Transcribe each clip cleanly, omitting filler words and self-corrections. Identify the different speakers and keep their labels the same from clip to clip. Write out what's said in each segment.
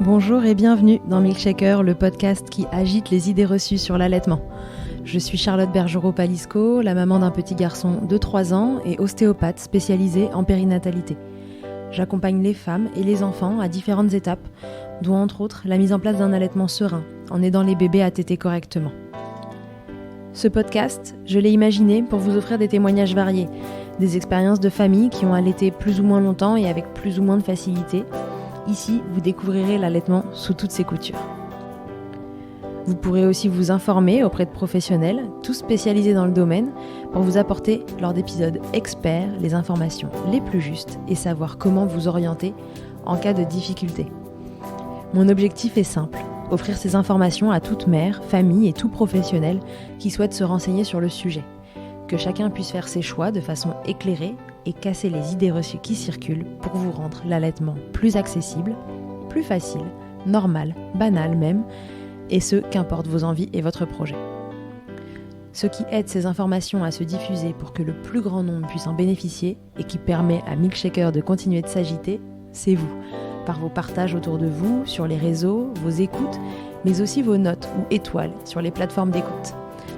Speaker 1: Bonjour et bienvenue dans Milkshaker, le podcast qui agite les idées reçues sur l'allaitement. Je suis Charlotte Bergerot-Palisco, la maman d'un petit garçon de 3 ans et ostéopathe spécialisée en périnatalité. J'accompagne les femmes et les enfants à différentes étapes, dont entre autres la mise en place d'un allaitement serein, en aidant les bébés à téter correctement. Ce podcast, je l'ai imaginé pour vous offrir des témoignages variés, des expériences de familles qui ont allaité plus ou moins longtemps et avec plus ou moins de facilité. Ici, vous découvrirez l'allaitement sous toutes ses coutures. Vous pourrez aussi vous informer auprès de professionnels, tous spécialisés dans le domaine, pour vous apporter, lors d'épisodes experts, les informations les plus justes et savoir comment vous orienter en cas de difficulté. Mon objectif est simple, offrir ces informations à toute mère, famille et tout professionnel qui souhaite se renseigner sur le sujet. Que chacun puisse faire ses choix de façon éclairée et casser les idées reçues qui circulent pour vous rendre l'allaitement plus accessible, plus facile, normal, banal même, et ce, qu'importe vos envies et votre projet. Ce qui aide ces informations à se diffuser pour que le plus grand nombre puisse en bénéficier et qui permet à Milkshaker de continuer de s'agiter, c'est vous, par vos partages autour de vous, sur les réseaux, vos écoutes, mais aussi vos notes ou étoiles sur les plateformes d'écoute.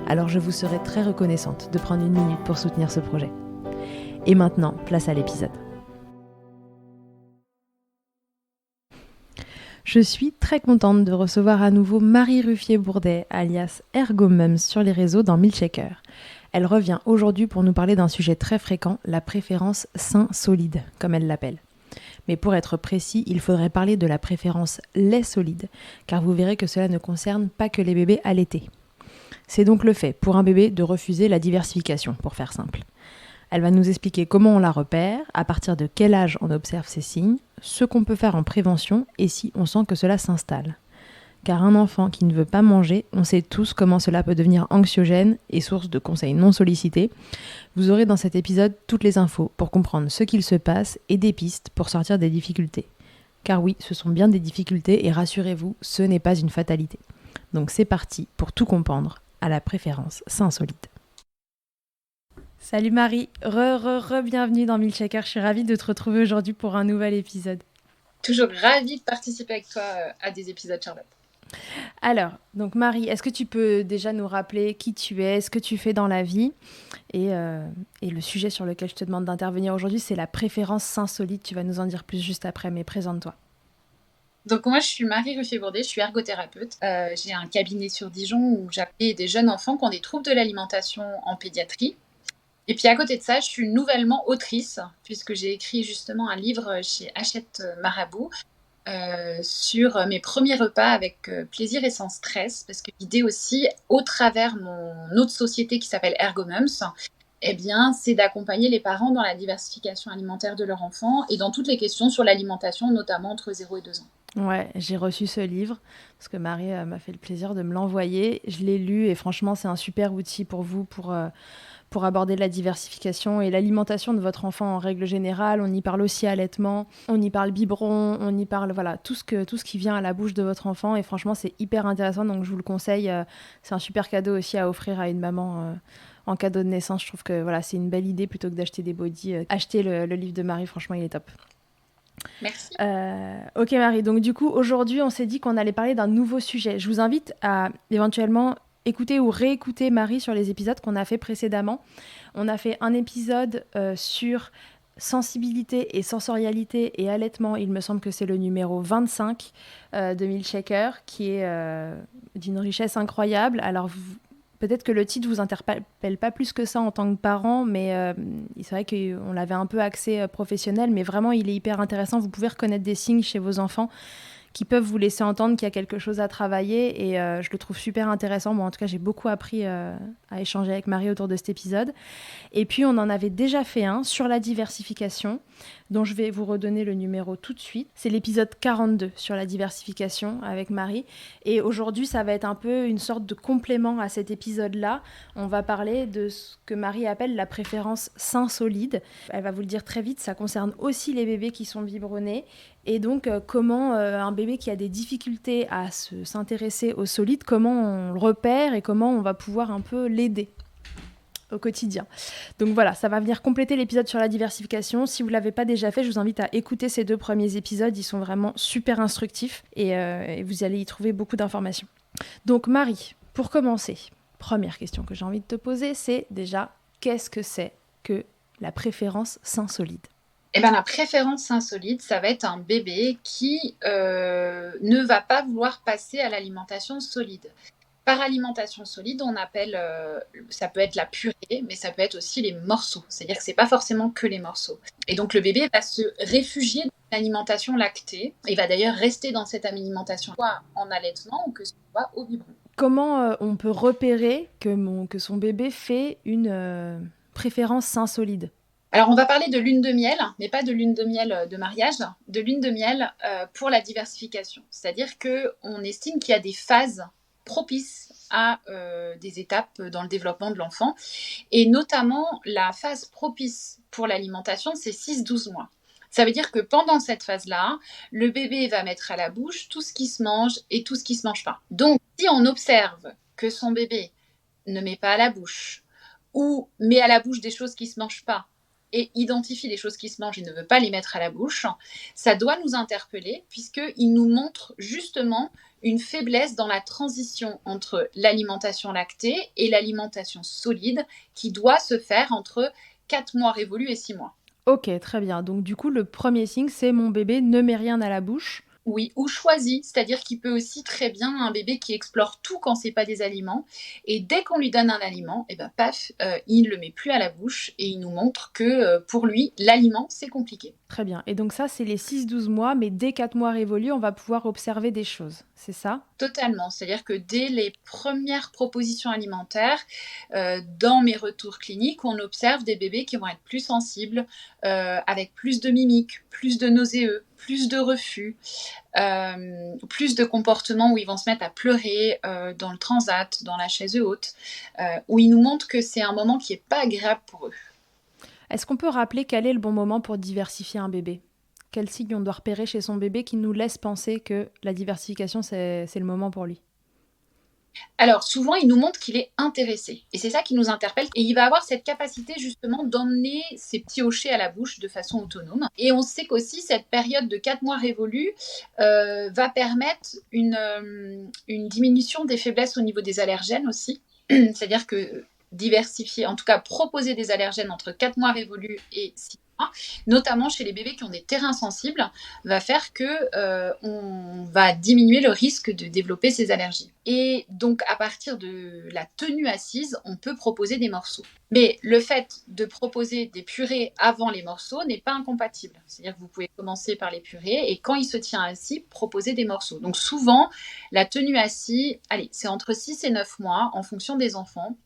Speaker 1: Alors je vous serai très reconnaissante de prendre une minute pour soutenir ce projet. Et maintenant, place à l'épisode. Je suis très contente de recevoir à nouveau Marie Ruffier-Bourdet, alias Ergomums sur les réseaux dans Milkshaker. Elle revient aujourd'hui pour nous parler d'un sujet très fréquent, la préférence sein-solide, comme elle l'appelle. Mais pour être précis, il faudrait parler de la préférence lait solide, car vous verrez que cela ne concerne pas que les bébés allaités. C'est donc le fait pour un bébé de refuser la diversification, pour faire simple. Elle va nous expliquer comment on la repère, à partir de quel âge on observe ces signes, ce qu'on peut faire en prévention et si on sent que cela s'installe. Car un enfant qui ne veut pas manger, on sait tous comment cela peut devenir anxiogène et source de conseils non sollicités. Vous aurez dans cet épisode toutes les infos pour comprendre ce qu'il se passe et des pistes pour sortir des difficultés. Car oui, ce sont bien des difficultés et rassurez-vous, ce n'est pas une fatalité. Donc c'est parti pour tout comprendre à la préférence sein solide. Salut Marie, bienvenue dans Milkshaker, je suis ravie de te retrouver aujourd'hui pour un nouvel épisode.
Speaker 2: Toujours ravie de participer avec toi à des épisodes, Charlotte.
Speaker 1: Alors, donc Marie, est-ce que tu peux déjà nous rappeler qui tu es, ce que tu fais dans la vie et le sujet sur lequel je te demande d'intervenir aujourd'hui, c'est la préférence sein solide, tu vas nous en dire plus juste après, mais présente-toi.
Speaker 2: Donc moi, je suis Marie Ruffier-Bourdet, je suis ergothérapeute. J'ai un cabinet sur Dijon où j'accueille des jeunes enfants qui ont des troubles de l'alimentation en pédiatrie. Et puis à côté de ça, je suis nouvellement autrice, puisque j'ai écrit justement un livre chez Hachette Marabout sur mes premiers repas avec plaisir et sans stress, parce que l'idée aussi, au travers mon autre société qui s'appelle Ergomums, eh bien, c'est d'accompagner les parents dans la diversification alimentaire de leur enfant et dans toutes les questions sur l'alimentation, notamment entre 0 et 2 ans.
Speaker 1: Ouais, j'ai reçu ce livre parce que Marie m'a fait le plaisir de me l'envoyer. Je l'ai lu et franchement, c'est un super outil pour vous pour aborder la diversification et l'alimentation de votre enfant en règle générale. On y parle aussi allaitement, on y parle biberon, on y parle voilà tout ce qui vient à la bouche de votre enfant et franchement, c'est hyper intéressant donc je vous le conseille. C'est un super cadeau aussi à offrir à une maman en cadeau de naissance. Je trouve que voilà, c'est une belle idée plutôt que d'acheter des bodys. Acheter le livre de Marie, franchement, il est top.
Speaker 2: Merci.
Speaker 1: Ok Marie, donc du coup aujourd'hui on s'est dit qu'on allait parler d'un nouveau sujet. Je vous invite à éventuellement écouter ou réécouter Marie sur les épisodes qu'on a fait précédemment. On a fait un épisode sur sensibilité et sensorialité et allaitement, il me semble que c'est le numéro 25 de Milkshaker qui est d'une richesse incroyable. Alors peut-être que le titre vous interpelle pas plus que ça en tant que parent, mais c'est vrai qu'on l'avait un peu axé professionnel, mais vraiment il est hyper intéressant. Vous pouvez reconnaître des signes chez vos enfants qui peuvent vous laisser entendre qu'il y a quelque chose à travailler et je le trouve super intéressant. Moi, en tout cas, j'ai beaucoup appris à échanger avec Marie autour de cet épisode. Et puis, on en avait déjà fait un sur la diversification, dont je vais vous redonner le numéro tout de suite. C'est l'épisode 42 sur la diversification avec Marie. Et aujourd'hui, ça va être un peu une sorte de complément à cet épisode-là. On va parler de ce que Marie appelle la préférence sein solide. Elle va vous le dire très vite, ça concerne aussi les bébés qui sont biberonnés. Et donc, comment un bébé qui a des difficultés à s'intéresser au solide, comment on le repère et comment on va pouvoir un peu l'aider. au quotidien. Donc voilà, ça va venir compléter l'épisode sur la diversification. Si vous ne l'avez pas déjà fait, je vous invite à écouter ces 2 premiers épisodes. Ils sont vraiment super instructifs et vous allez y trouver beaucoup d'informations. Donc Marie, pour commencer, première question que j'ai envie de te poser, c'est déjà, qu'est-ce que c'est que la préférence sein solide ?
Speaker 2: Eh ben, la préférence sein solide, ça va être un bébé qui ne va pas vouloir passer à l'alimentation solide. Par alimentation solide, on appelle, ça peut être la purée, mais ça peut être aussi les morceaux. C'est-à-dire que c'est pas forcément que les morceaux. Et donc le bébé va se réfugier dans l'alimentation lactée. Il va d'ailleurs rester dans cette alimentation, soit en allaitement ou que ce soit au biberon.
Speaker 1: Comment on peut repérer que son bébé fait une préférence sein solide ?
Speaker 2: Alors, on va parler de lune de miel, mais pas de lune de miel de mariage, de lune de miel pour la diversification. C'est-à-dire qu'on estime qu'il y a des phases propices à des étapes dans le développement de l'enfant. Et notamment, la phase propice pour l'alimentation, c'est 6-12 mois. Ça veut dire que pendant cette phase-là, le bébé va mettre à la bouche tout ce qui se mange et tout ce qui ne se mange pas. Donc, si on observe que son bébé ne met pas à la bouche ou met à la bouche des choses qui ne se mangent pas, et identifie les choses qui se mangent et ne veut pas les mettre à la bouche, ça doit nous interpeller puisqu'il nous montre justement une faiblesse dans la transition entre l'alimentation lactée et l'alimentation solide qui doit se faire entre 4 mois révolus et 6 mois.
Speaker 1: Ok, très bien. Donc du coup, le premier signe, c'est mon bébé ne met rien à la bouche.
Speaker 2: Oui, ou choisi, c'est-à-dire qu'il peut aussi très bien un bébé qui explore tout quand c'est pas des aliments, et dès qu'on lui donne un aliment, et ben paf, il le met plus à la bouche et il nous montre que pour lui, l'aliment c'est compliqué.
Speaker 1: Très bien. Et donc ça, c'est les 6-12 mois, mais dès 4 mois révolus, on va pouvoir observer des choses. C'est ça ?
Speaker 2: Totalement, c'est-à-dire que dès les premières propositions alimentaires, dans mes retours cliniques, on observe des bébés qui vont être plus sensibles, avec plus de mimiques, plus de nauséeux, plus de refus, plus de comportements où ils vont se mettre à pleurer dans le transat, dans la chaise haute, où ils nous montrent que c'est un moment qui n'est pas agréable pour eux.
Speaker 1: Est-ce qu'on peut rappeler quel est le bon moment pour diversifier un bébé ? Quel signe on doit repérer chez son bébé qui nous laisse penser que la diversification, c'est le moment pour lui ?
Speaker 2: Alors, souvent, il nous montre qu'il est intéressé. Et c'est ça qui nous interpelle. Et il va avoir cette capacité, justement, d'emmener ses petits hochets à la bouche de façon autonome. Et on sait qu'aussi, cette période de 4 mois révolus va permettre une diminution des faiblesses au niveau des allergènes aussi. C'est-à-dire que diversifier, en tout cas proposer des allergènes entre 4 mois révolus et 6 mois, notamment chez les bébés qui ont des terrains sensibles, va faire qu'on va diminuer le risque de développer ces allergies. Et donc, à partir de la tenue assise, on peut proposer des morceaux. Mais le fait de proposer des purées avant les morceaux n'est pas incompatible. C'est-à-dire que vous pouvez commencer par les purées et quand il se tient assis, proposer des morceaux. Donc souvent, la tenue assise, c'est entre 6 et 9 mois en fonction des enfants.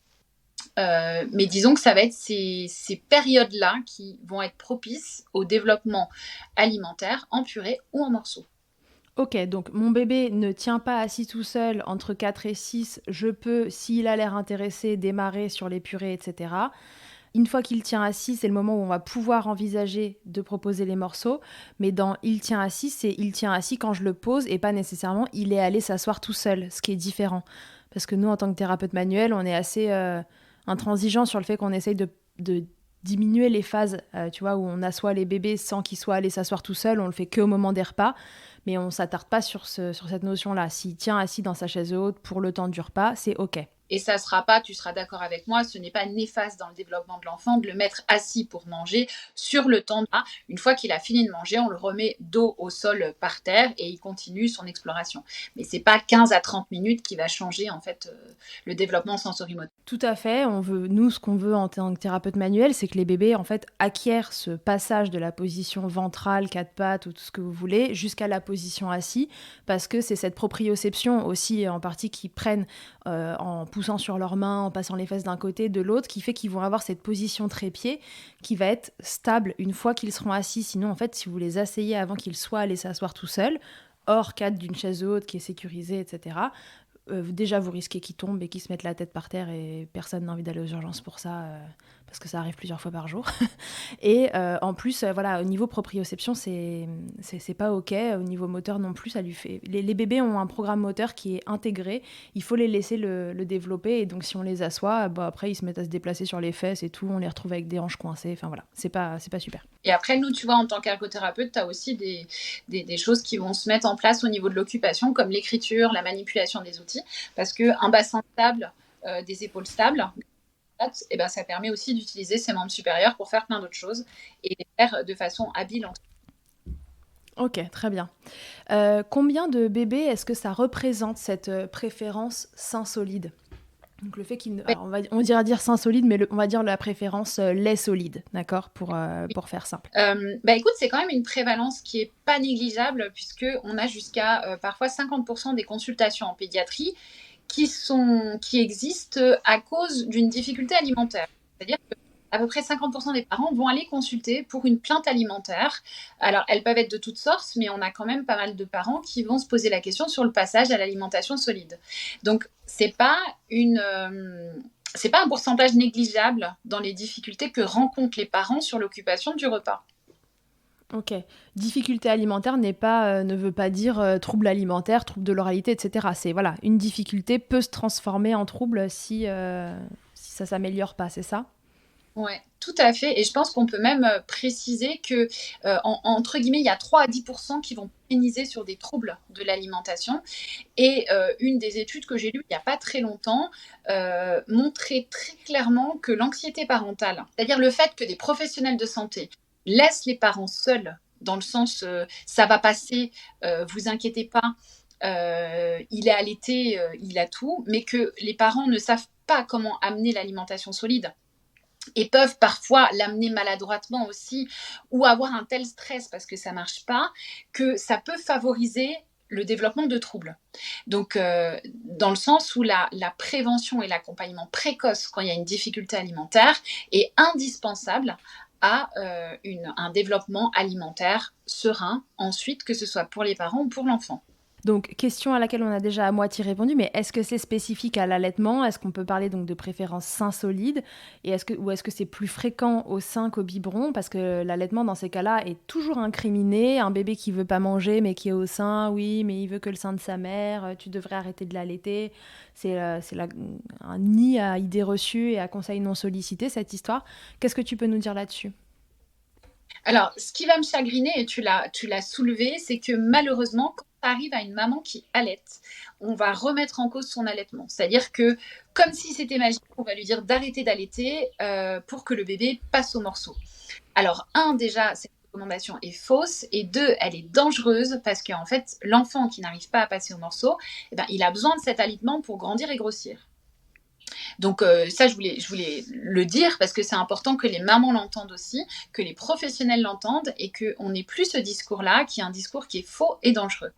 Speaker 2: Mais disons que ça va être ces périodes-là qui vont être propices au développement alimentaire en purée ou en morceaux.
Speaker 1: Ok, donc mon bébé ne tient pas assis tout seul entre 4 et 6. Je peux, s'il a l'air intéressé, démarrer sur les purées, etc. Une fois qu'il tient assis, c'est le moment où on va pouvoir envisager de proposer les morceaux. Mais dans il tient assis, c'est il tient assis quand je le pose et pas nécessairement il est allé s'asseoir tout seul, ce qui est différent. Parce que nous, en tant que thérapeute manuel, on est assez intransigeant sur le fait qu'on essaye de diminuer les phases, tu vois, où on assoit les bébés sans qu'ils soient allés s'asseoir tout seuls. On le fait qu'au moment des repas. Mais on ne s'attarde pas sur cette notion-là. S'il tient assis dans sa chaise haute pour le temps du repas, c'est OK.
Speaker 2: Et ça sera pas, tu seras d'accord avec moi, ce n'est pas néfaste dans le développement de l'enfant de le mettre assis pour manger sur le temps. Une fois qu'il a fini de manger, on le remet dos au sol par terre et il continue son exploration. Mais c'est pas 15 à 30 minutes qui va changer en fait le développement sensorimoteur.
Speaker 1: Tout à fait. Nous, ce qu'on veut en tant que thérapeute manuel, c'est que les bébés en fait acquièrent ce passage de la position ventrale, 4 pattes ou tout ce que vous voulez, jusqu'à la position assis, parce que c'est cette proprioception aussi en partie qu'ils prennent en poussant sur leurs mains, en passant les fesses d'un côté, de l'autre, qui fait qu'ils vont avoir cette position trépied qui va être stable une fois qu'ils seront assis. Sinon, en fait, si vous les asseyez avant qu'ils soient allés s'asseoir tout seuls, hors cadre d'une chaise haute qui est sécurisée, etc., déjà vous risquez qu'ils tombent et qu'ils se mettent la tête par terre et personne n'a envie d'aller aux urgences pour ça, parce que ça arrive plusieurs fois par jour. Et en plus, voilà, au niveau proprioception, c'est pas OK. Au niveau moteur non plus, ça lui fait... Les bébés ont un programme moteur qui est intégré. Il faut les laisser le développer. Et donc, si on les assoit, après, ils se mettent à se déplacer sur les fesses et tout. On les retrouve avec des hanches coincées. Enfin, voilà, c'est pas super.
Speaker 2: Et après, nous, tu vois, en tant qu'ergothérapeute, tu as aussi des choses qui vont se mettre en place au niveau de l'occupation, comme l'écriture, la manipulation des outils. Parce qu'un bassin stable, des épaules stables, et ben, ça permet aussi d'utiliser ses membres supérieurs pour faire plein d'autres choses et les faire de façon habile.
Speaker 1: Ok, très bien. Combien de bébés est-ce que ça représente, cette préférence sein solide? Donc le fait on dira dire sein solide, mais on va dire la préférence lait solide, d'accord, pour faire simple.
Speaker 2: Écoute, c'est quand même une prévalence qui est pas négligeable, puisqu'on a jusqu'à parfois 50% des consultations en pédiatrie qui existent à cause d'une difficulté alimentaire. C'est-à-dire qu'à peu près 50% des parents vont aller consulter pour une plainte alimentaire. Alors, elles peuvent être de toutes sortes, mais on a quand même pas mal de parents qui vont se poser la question sur le passage à l'alimentation solide. Donc, c'est pas un pourcentage négligeable dans les difficultés que rencontrent les parents sur l'occupation du repas.
Speaker 1: Ok. Difficulté alimentaire ne veut pas dire trouble alimentaire, trouble de l'oralité, etc. C'est voilà, une difficulté peut se transformer en trouble si ça s'améliore pas, c'est ça?
Speaker 2: Ouais, tout à fait. Et je pense qu'on peut même préciser que, entre guillemets, il y a 3 à 10% qui vont pérenniser sur des troubles de l'alimentation. Et une des études que j'ai lues il n'y a pas très longtemps montrait très clairement que l'anxiété parentale, c'est-à-dire le fait que des professionnels de santé laissent les parents seuls, dans le sens ça va passer, vous inquiétez pas, il est allaité, il a tout, mais que les parents ne savent pas comment amener l'alimentation solide et peuvent parfois l'amener maladroitement aussi, ou avoir un tel stress parce que ça ne marche pas, que ça peut favoriser le développement de troubles. Donc, dans le sens où la prévention et l'accompagnement précoce quand il y a une difficulté alimentaire est indispensable à un développement alimentaire serein, ensuite, que ce soit pour les parents ou pour l'enfant.
Speaker 1: Donc, question à laquelle on a déjà à moitié répondu, mais est-ce que c'est spécifique à l'allaitement? Est-ce qu'on peut parler donc de préférence sein solide? Et est-ce que c'est plus fréquent au sein qu'au biberon? Parce que l'allaitement, dans ces cas-là, est toujours incriminé. Un bébé qui veut pas manger, mais qui est au sein, oui, mais il veut que le sein de sa mère, tu devrais arrêter de l'allaiter. C'est un nid à idées reçues et à conseils non sollicités, cette histoire. Qu'est-ce que tu peux nous dire là-dessus?
Speaker 2: Alors, ce qui va me chagriner, et tu l'as soulevé, c'est que malheureusement, quand ça arrive à une maman qui allaite, on va remettre en cause son allaitement. C'est-à-dire que, comme si c'était magique, on va lui dire d'arrêter d'allaiter pour que le bébé passe au morceau. Alors, déjà, cette recommandation est fausse, et 2, elle est dangereuse parce qu'en fait, l'enfant qui n'arrive pas à passer au morceau, il a besoin de cet allaitement pour grandir et grossir. Donc ça, je voulais le dire parce que c'est important que les mamans l'entendent aussi, que les professionnels l'entendent et qu'on n'ait plus ce discours-là qui est un discours qui est faux et dangereux.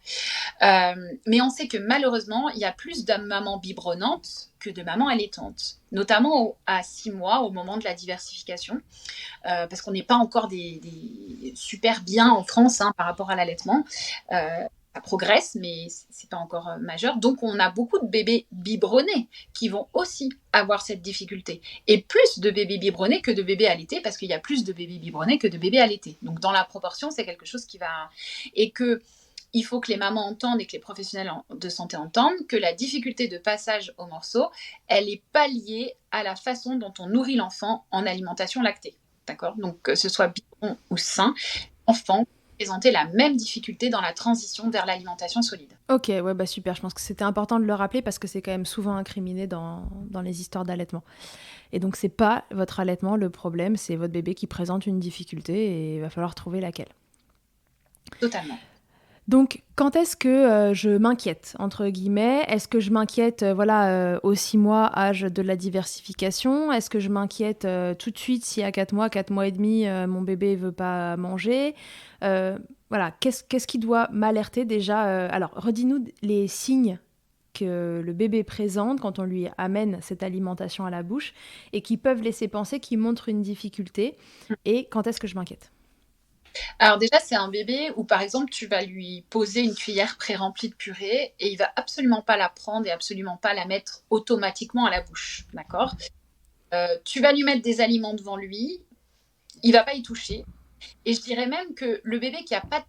Speaker 2: Mais on sait que malheureusement, il y a plus de mamans biberonnantes que de mamans allaitantes, notamment à 6 mois au moment de la diversification, parce qu'on n'est pas encore des super bien en France par rapport à l'allaitement. Ça progresse, mais c'est pas encore majeur. Donc, on a beaucoup de bébés biberonnés qui vont aussi avoir cette difficulté. Et plus de bébés biberonnés que de bébés allaités, parce qu'il y a plus de bébés biberonnés que de bébés allaités. Donc, dans la proportion, c'est quelque chose qui va... Et il faut que les mamans entendent et que les professionnels de santé entendent que la difficulté de passage au morceau, elle n'est pas liée à la façon dont on nourrit l'enfant en alimentation lactée. D'accord? Donc, que ce soit biberon ou sein, enfant présenter la même difficulté dans la transition vers l'alimentation solide.
Speaker 1: Ok, ouais, super. Je pense que c'était important de le rappeler parce que c'est quand même souvent incriminé dans les histoires d'allaitement. Et donc, c'est pas votre allaitement le problème, c'est votre bébé qui présente une difficulté et il va falloir trouver laquelle.
Speaker 2: Totalement.
Speaker 1: Donc, quand est-ce que je m'inquiète, entre guillemets? Est-ce que je m'inquiète aux 6 mois, âge de la diversification? Est-ce que je m'inquiète tout de suite si à 4 mois et demi, mon bébé ne veut pas manger? Qu'est-ce qui doit m'alerter déjà? Alors, redis-nous les signes que le bébé présente quand on lui amène cette alimentation à la bouche et qui peuvent laisser penser qu'il montre une difficulté. Et quand est-ce que je m'inquiète?
Speaker 2: Alors déjà, c'est un bébé où, par exemple, tu vas lui poser une cuillère pré-remplie de purée et il va absolument pas la prendre et absolument pas la mettre automatiquement à la bouche, d'accord? Tu vas lui mettre des aliments devant lui, il va pas y toucher. Et je dirais même que le bébé qui a pas de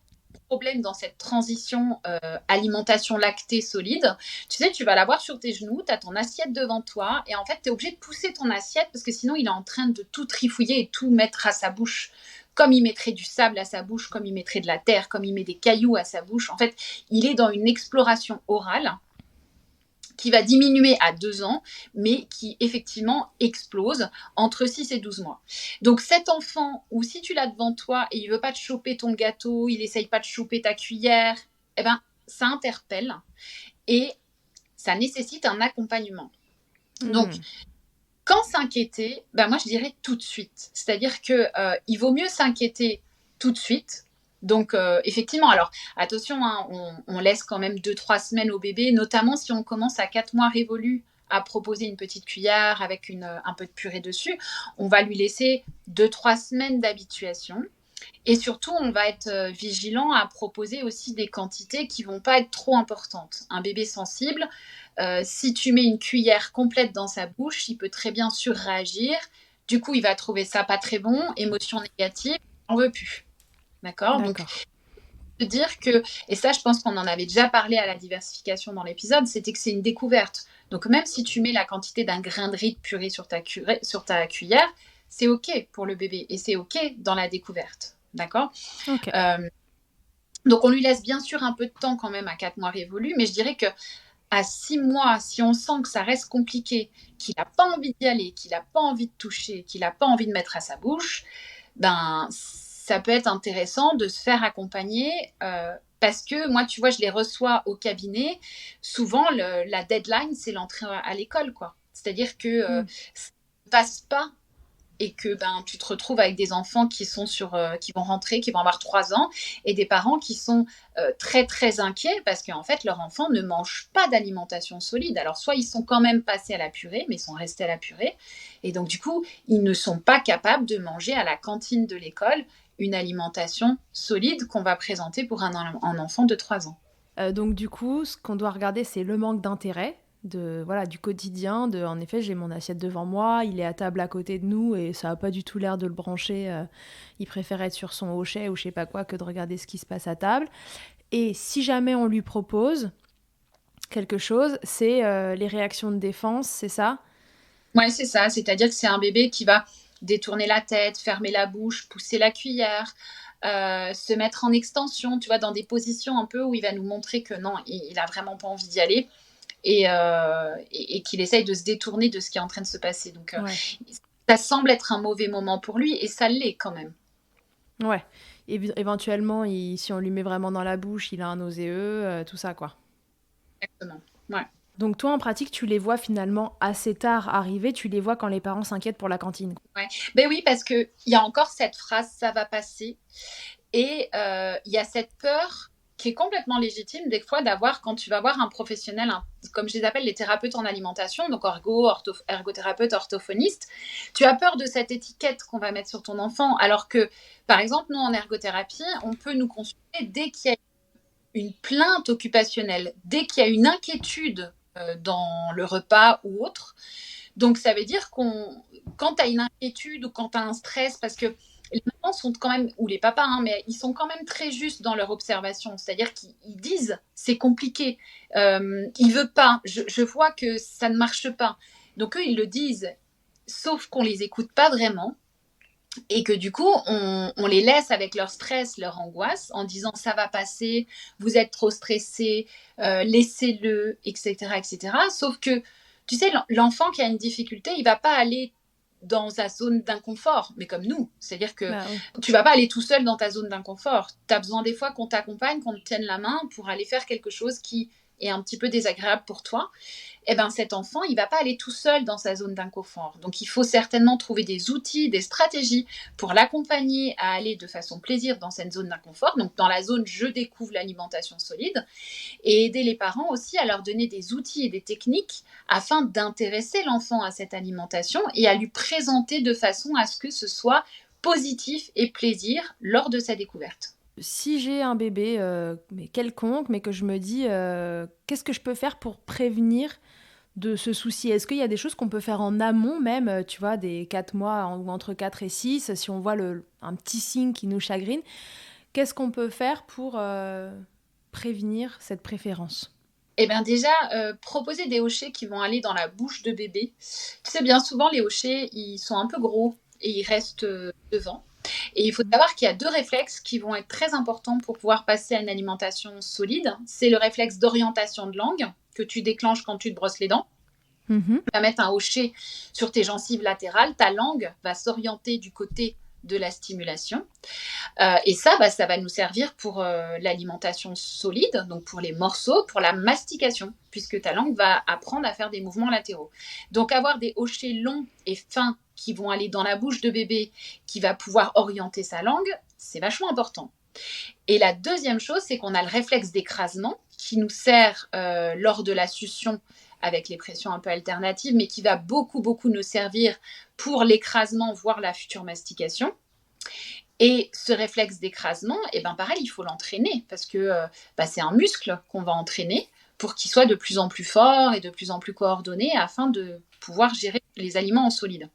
Speaker 2: problème dans cette transition alimentation lactée solide, tu sais, tu vas l'avoir sur tes genoux, tu as ton assiette devant toi, et en fait, tu es obligé de pousser ton assiette parce que sinon, il est en train de tout trifouiller et tout mettre à sa bouche. Comme il mettrait du sable à sa bouche, comme il mettrait de la terre, comme il met des cailloux à sa bouche. En fait, il est dans une exploration orale qui va diminuer à 2 ans, mais qui effectivement explose entre 6 et 12 mois. Donc cet enfant, ou si tu l'as devant toi et il veut pas te choper ton gâteau, il essaye pas de choper ta cuillère, eh ben, ça interpelle et ça nécessite un accompagnement. Donc, quand s'inquiéter, ben moi je dirais tout de suite. C'est-à-dire que il vaut mieux s'inquiéter tout de suite. Donc effectivement, alors attention, hein, on laisse quand même 2-3 semaines au bébé, notamment si on commence à 4 mois révolus à proposer une petite cuillère avec un peu de purée dessus. On va lui laisser 2-3 semaines d'habituation. Et surtout, on va être vigilant à proposer aussi des quantités qui vont pas être trop importantes. Un bébé sensible, si tu mets une cuillère complète dans sa bouche, il peut très bien surréagir. Du coup, il va trouver ça pas très bon, émotion négative, on veut plus. D'accord. Donc, de dire que, et ça, je pense qu'on en avait déjà parlé à la diversification dans l'épisode, c'était que c'est une découverte. Donc, même si tu mets la quantité d'un grain de riz de purée sur ta cuillère, c'est OK pour le bébé et c'est OK dans la découverte. D'accord.
Speaker 1: Ok.
Speaker 2: Donc, on lui laisse bien sûr un peu de temps quand même à 4 mois révolus, mais je dirais que à 6 mois, si on sent que ça reste compliqué, qu'il n'a pas envie d'y aller, qu'il n'a pas envie de toucher, qu'il n'a pas envie de mettre à sa bouche, ben, ça peut être intéressant de se faire accompagner parce que moi, tu vois, je les reçois au cabinet. Souvent, la deadline, c'est l'entrée à l'école, quoi. C'est-à-dire que ça ne passe pas et que ben, tu te retrouves avec des enfants qui vont rentrer, qui vont avoir 3 ans, et des parents qui sont très très inquiets parce qu'en fait leur enfant ne mange pas d'alimentation solide. Alors soit ils sont quand même passés à la purée, mais ils sont restés à la purée, et donc du coup ils ne sont pas capables de manger à la cantine de l'école une alimentation solide qu'on va présenter pour un enfant de 3 ans.
Speaker 1: Donc du coup, ce qu'on doit regarder, c'est le manque d'intérêt du quotidien. En effet, j'ai mon assiette devant moi, il est à table à côté de nous et ça n'a pas du tout l'air de le brancher. Il préfère être sur son hochet ou je sais pas quoi que de regarder ce qui se passe à table. Et si jamais on lui propose quelque chose, c'est les réactions de défense, c'est ça ?
Speaker 2: Ouais, c'est ça. C'est-à-dire que c'est un bébé qui va détourner la tête, fermer la bouche, pousser la cuillère, se mettre en extension, tu vois, dans des positions un peu où il va nous montrer que non, il a vraiment pas envie d'y aller et qu'il essaye de se détourner de ce qui est en train de se passer. Donc, ça semble être un mauvais moment pour lui et ça l'est quand même.
Speaker 1: Ouais. Éventuellement, si on lui met vraiment dans la bouche, il a un nauséeux, tout ça, quoi.
Speaker 2: Exactement. Ouais.
Speaker 1: Donc toi, en pratique, tu les vois finalement assez tard arriver, tu les vois quand les parents s'inquiètent pour la cantine.
Speaker 2: Ouais. Ben oui, parce qu'il y a encore cette phrase « ça va passer ». Et il y a cette peur qui est complètement légitime des fois d'avoir quand tu vas voir un professionnel, comme je les appelle les thérapeutes en alimentation, donc ergothérapeute, orthophoniste, tu as peur de cette étiquette qu'on va mettre sur ton enfant, alors que, par exemple, nous en ergothérapie, on peut nous consulter dès qu'il y a une plainte occupationnelle, dès qu'il y a une inquiétude dans le repas ou autre. Donc ça veut dire quand tu as une inquiétude ou quand tu as un stress, parce que les mamans sont quand même, ou les papas, hein, mais ils sont quand même très justes dans leur observation. C'est-à-dire qu'ils disent, c'est compliqué, il veut pas, je vois que ça ne marche pas. Donc eux, ils le disent, sauf qu'on les écoute pas vraiment. Et que du coup, on les laisse avec leur stress, leur angoisse, en disant ça va passer, vous êtes trop stressé, laissez-le, etc., etc. Sauf que, tu sais, l'enfant qui a une difficulté, il va pas aller dans sa zone d'inconfort, mais comme nous. C'est-à-dire que tu vas pas aller tout seul dans ta zone d'inconfort. Tu as besoin des fois qu'on t'accompagne, qu'on te tienne la main pour aller faire quelque chose qui est un petit peu désagréable pour toi. Eh ben, cet enfant, il ne va pas aller tout seul dans sa zone d'inconfort. Donc, il faut certainement trouver des outils, des stratégies pour l'accompagner à aller de façon plaisir dans cette zone d'inconfort, donc dans la zone « je découvre l'alimentation solide », et aider les parents aussi à leur donner des outils et des techniques afin d'intéresser l'enfant à cette alimentation et à lui présenter de façon à ce que ce soit positif et plaisir lors de sa découverte.
Speaker 1: Si j'ai un bébé mais quelconque, mais que je me dis qu'est-ce que je peux faire pour prévenir de ce souci? Est-ce qu'il y a des choses qu'on peut faire en amont même, tu vois, des 4 mois ou entre 4 et 6, si on voit un petit signe qui nous chagrine, qu'est-ce qu'on peut faire pour prévenir cette préférence?
Speaker 2: Eh bien déjà, proposer des hochets qui vont aller dans la bouche de bébé. Tu sais, bien souvent, les hochets, ils sont un peu gros et ils restent devant. Et il faut savoir qu'il y a 2 réflexes qui vont être très importants pour pouvoir passer à une alimentation solide. C'est le réflexe d'orientation de langue que tu déclenches quand tu te brosses les dents.
Speaker 1: Mmh.
Speaker 2: Tu vas mettre un hochet sur tes gencives latérales, ta langue va s'orienter du côté de la stimulation. Et ça va nous servir pour l'alimentation solide, donc pour les morceaux, pour la mastication, puisque ta langue va apprendre à faire des mouvements latéraux. Donc avoir des hochets longs et fins qui vont aller dans la bouche de bébé, qui va pouvoir orienter sa langue, c'est vachement important. Et la deuxième chose, c'est qu'on a le réflexe d'écrasement qui nous sert lors de la succion avec les pressions un peu alternatives, mais qui va beaucoup, beaucoup nous servir pour l'écrasement, voire la future mastication. Et ce réflexe d'écrasement, pareil, il faut l'entraîner parce que c'est un muscle qu'on va entraîner pour qu'il soit de plus en plus fort et de plus en plus coordonné afin de pouvoir gérer les aliments en solide.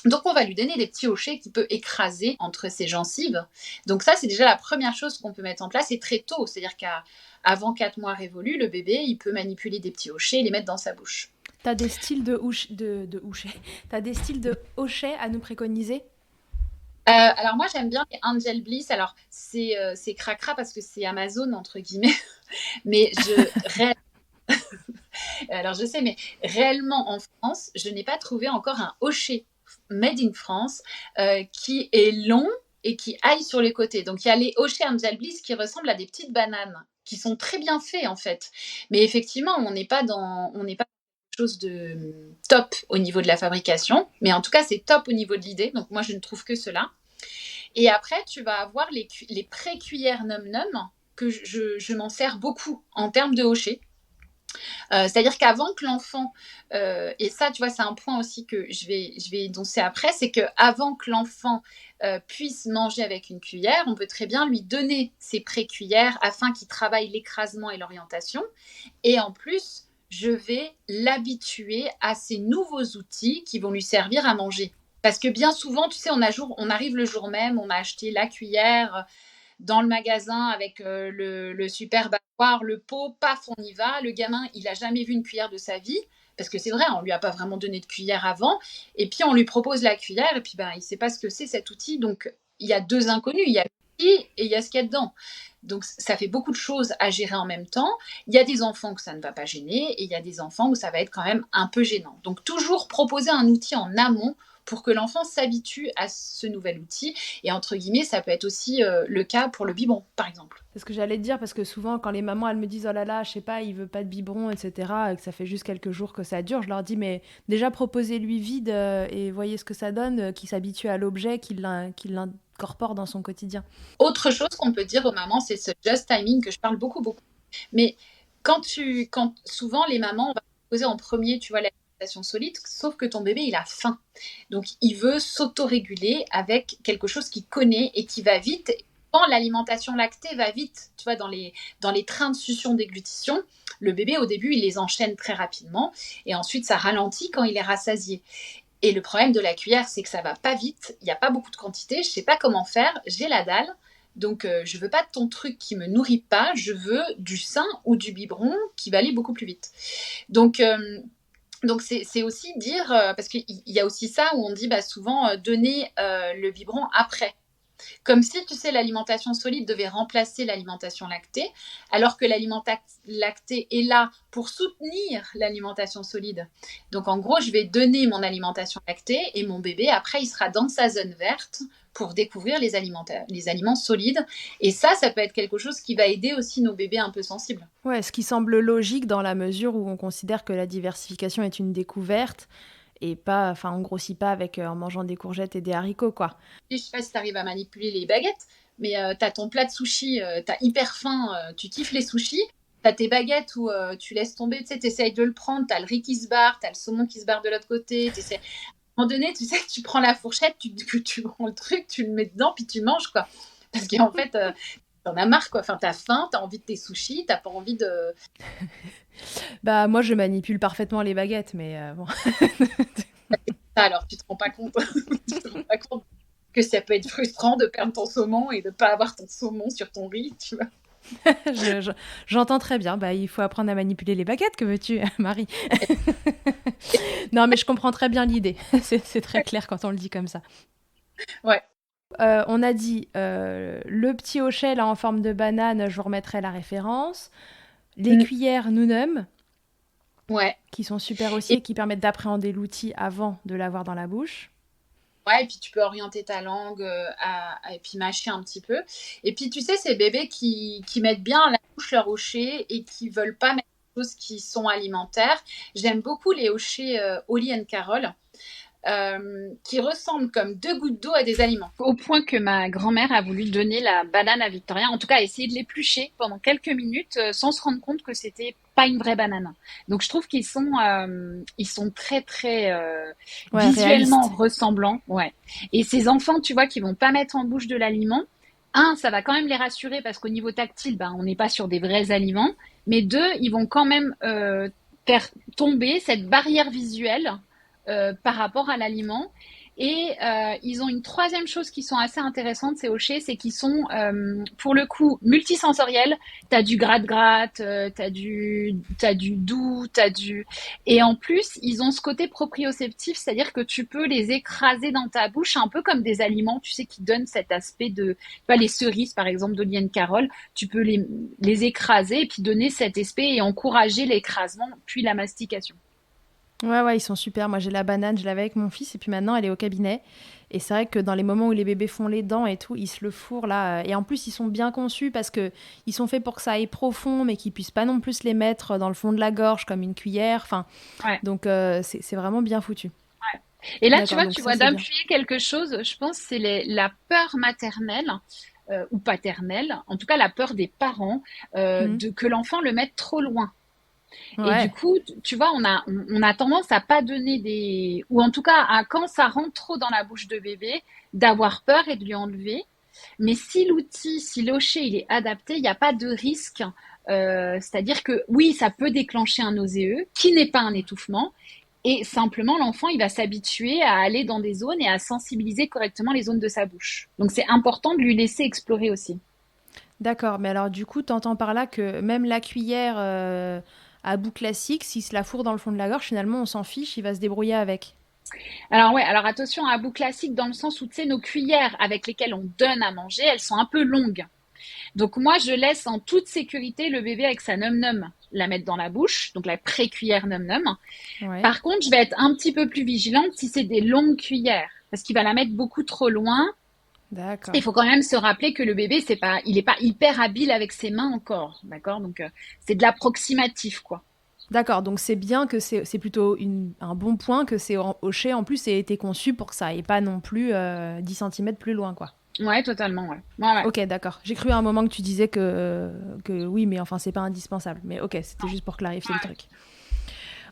Speaker 2: Donc, on va lui donner des petits hochets qu'il peut écraser entre ses gencives. Donc ça, c'est déjà la première chose qu'on peut mettre en place et très tôt. C'est-à-dire qu'avant 4 mois révolus, le bébé, il peut manipuler des petits hochets et les mettre dans sa bouche.
Speaker 1: T'as des styles T'as des styles de hochets à nous préconiser?
Speaker 2: Alors moi, j'aime bien les Angel Bliss. Alors, c'est cracra parce que c'est Amazon, entre guillemets. Mais alors je sais, mais réellement en France, je n'ai pas trouvé encore un hochet made in France qui est long et qui aille sur les côtés. Donc il y a les hochets Angel Bliss qui ressemblent à des petites bananes, qui sont très bien faits en fait. Mais effectivement, on n'est pas quelque chose de top au niveau de la fabrication, mais en tout cas c'est top au niveau de l'idée. Donc moi je ne trouve que cela. Et après tu vas avoir les pré-cuillères Num Num que je m'en sers beaucoup en termes de hochets. C'est-à-dire qu'avant que l'enfant, et ça, tu vois, c'est un point aussi que je vais énoncer après, c'est qu'avant que l'enfant puisse manger avec une cuillère, on peut très bien lui donner ses pré-cuillères afin qu'il travaille l'écrasement et l'orientation. Et en plus, je vais l'habituer à ces nouveaux outils qui vont lui servir à manger. Parce que bien souvent, tu sais, on arrive le jour même, on a acheté la cuillère dans le magasin avec le super bavoir, le pot, paf, on y va. Le gamin, il n'a jamais vu une cuillère de sa vie, parce que c'est vrai, on ne lui a pas vraiment donné de cuillère avant. Et puis, on lui propose la cuillère, et puis il ne sait pas ce que c'est cet outil. Donc, il y a 2 inconnus, il y a l'outil et il y a ce qu'il y a dedans. Donc, ça fait beaucoup de choses à gérer en même temps. Il y a des enfants que ça ne va pas gêner, et il y a des enfants où ça va être quand même un peu gênant. Donc, toujours proposer un outil en amont pour que l'enfant s'habitue à ce nouvel outil. Et entre guillemets, ça peut être aussi le cas pour le biberon, par exemple.
Speaker 1: C'est ce que j'allais te dire, parce que souvent, quand les mamans, elles me disent « Oh là là, je sais pas, il veut pas de biberon, etc. » et que ça fait juste quelques jours que ça dure, je leur dis « Mais déjà, proposez-lui vide et voyez ce que ça donne, qu'il s'habitue à l'objet, qu'il l'incorpore dans son quotidien. »
Speaker 2: Autre chose qu'on peut dire aux mamans, c'est ce just timing que je parle beaucoup, beaucoup. Mais quand souvent, les mamans, on va poser en premier, tu vois, l'alimentation solide, sauf que ton bébé, il a faim. Donc, il veut s'autoréguler avec quelque chose qu'il connaît et qui va vite. Quand l'alimentation lactée va vite, tu vois, dans les trains de succion-déglutition, le bébé, au début, il les enchaîne très rapidement et ensuite, ça ralentit quand il est rassasié. Et le problème de la cuillère, c'est que ça va pas vite, il n'y a pas beaucoup de quantité, je sais pas comment faire, j'ai la dalle, donc je veux pas de ton truc qui me nourrit pas, je veux du sein ou du biberon qui va aller beaucoup plus vite. Donc c'est aussi dire, parce qu'il y a aussi ça où on dit souvent donner le biberon après. Comme si, tu sais, l'alimentation solide devait remplacer l'alimentation lactée, alors que l'alimentation lactée est là pour soutenir l'alimentation solide. Donc, en gros, je vais donner mon alimentation lactée et mon bébé, après, il sera dans sa zone verte pour découvrir les aliments solides. Et ça peut être quelque chose qui va aider aussi nos bébés un peu sensibles.
Speaker 1: Ouais, ce qui semble logique dans la mesure où on considère que la diversification est une découverte et pas, enfin, on grossit pas en mangeant des courgettes et des haricots, quoi.
Speaker 2: Je sais pas si tu arrives à manipuler les baguettes, mais tu as ton plat de sushi, tu as hyper faim, tu kiffes les sushis, tu as tes baguettes où tu laisses tomber, tu sais, tu essayes de le prendre, tu as le riz qui se barre, tu as le saumon qui se barre de l'autre côté, à un moment donné, tu sais que tu prends la fourchette, tu prends le truc, tu le mets dedans, puis tu manges, quoi. Parce qu'en fait, t'en as marre, quoi. Enfin, t'as faim, t'as envie de tes sushis, t'as pas envie de...
Speaker 1: Bah, moi, je manipule parfaitement les baguettes, mais bon.
Speaker 2: Alors, tu te rends pas compte, tu te rends pas compte que ça peut être frustrant de perdre ton saumon et de pas avoir ton saumon sur ton riz, tu vois.
Speaker 1: J'entends très bien. Bah, il faut apprendre à manipuler les baguettes, que veux-tu, Marie? Non, mais je comprends très bien l'idée. C'est très clair quand on le dit comme ça.
Speaker 2: Ouais.
Speaker 1: On a dit le petit hochet là en forme de banane, je vous remettrai la référence. Les cuillères Nunum,
Speaker 2: Ouais.
Speaker 1: qui sont super aussi et qui permettent d'appréhender l'outil avant de l'avoir dans la bouche.
Speaker 2: Ouais, et puis tu peux orienter ta langue et puis mâcher un petit peu. Et puis tu sais, ces bébés qui mettent bien à la bouche leur hochet et qui veulent pas mettre des choses qui sont alimentaires. J'aime beaucoup les hochets Holly and Carol. Qui ressemblent comme 2 gouttes d'eau à des aliments. Au point que ma grand-mère a voulu donner la banane à Victoria, en tout cas essayer de l'éplucher pendant quelques minutes sans se rendre compte que c'était pas une vraie banane. Donc je trouve qu'ils sont très très visuellement
Speaker 1: réaliste.
Speaker 2: ressemblants. Ouais. Et ces enfants, tu vois, qui vont pas mettre en bouche de l'aliment, ça va quand même les rassurer parce qu'au niveau tactile, on n'est pas sur des vrais aliments. Mais deux, ils vont quand même faire tomber cette barrière visuelle par rapport à l'aliment. Et ils ont une troisième chose qui sont assez intéressantes, ces hochets, c'est qu'ils sont pour le coup multisensoriels. T'as du gratte-gratte, t'as du doux, et en plus ils ont ce côté proprioceptif, c'est-à-dire que tu peux les écraser dans ta bouche, un peu comme des aliments, tu sais, qui donnent cet aspect de, tu vois, les cerises par exemple d'Oliane Carole, tu peux les écraser et puis donner cet aspect et encourager l'écrasement puis la mastication.
Speaker 1: Ouais, ils sont super. Moi, j'ai la banane, je l'avais avec mon fils, et puis maintenant, elle est au cabinet. Et c'est vrai que dans les moments où les bébés font les dents et tout, ils se le fourrent là. Et en plus, ils sont bien conçus parce que ils sont faits pour que ça aille profond, mais qu'ils puissent pas non plus les mettre dans le fond de la gorge comme une cuillère. Enfin,
Speaker 2: Ouais.
Speaker 1: donc c'est vraiment bien foutu.
Speaker 2: Ouais. Et là, tu vois,
Speaker 1: ça, c'est bien.
Speaker 2: d'appuyer quelque chose, je pense, c'est la peur maternelle ou paternelle, en tout cas la peur des parents, de que l'enfant le mette trop loin. Et du
Speaker 1: Ouais.
Speaker 2: coup, tu vois, on a tendance à pas donner ou en tout cas, quand ça rentre trop dans la bouche de bébé, d'avoir peur et de lui enlever. Mais si l'outil, si l'hochet, il est adapté, il n'y a pas de risque. C'est-à-dire que oui, ça peut déclencher un nauséeux, qui n'est pas un étouffement. Et simplement, l'enfant, il va s'habituer à aller dans des zones et à sensibiliser correctement les zones de sa bouche. Donc, c'est important de lui laisser explorer aussi.
Speaker 1: D'accord, mais alors du coup, t'entends par là que même la cuillère à bout classique, s'il se la fourre dans le fond de la gorge, finalement, on s'en fiche, il va se débrouiller avec.
Speaker 2: Alors ouais, alors attention à bout classique dans le sens où tu sais nos cuillères avec lesquelles on donne à manger, elles sont un peu longues. Donc moi je laisse en toute sécurité le bébé avec sa num num la mettre dans la bouche, donc la pré-cuillère num num.
Speaker 1: Ouais.
Speaker 2: Par contre, je vais être un petit peu plus vigilante si c'est des longues cuillères parce qu'il va la mettre beaucoup trop loin.
Speaker 1: D'accord.
Speaker 2: Il faut quand même se rappeler que le bébé il est pas hyper habile avec ses mains encore, d'accord? Donc c'est de l'approximatif quoi.
Speaker 1: D'accord, donc c'est bien que c'est plutôt un bon point que c'est hochet en plus et été conçu pour que ça aille pas non plus 10 cm plus loin, quoi.
Speaker 2: Ouais, totalement, ouais. Ouais, ouais.
Speaker 1: Ok, d'accord. J'ai cru à un moment que tu disais que oui, mais enfin, c'est pas indispensable. Mais ok, c'était juste pour clarifier le truc.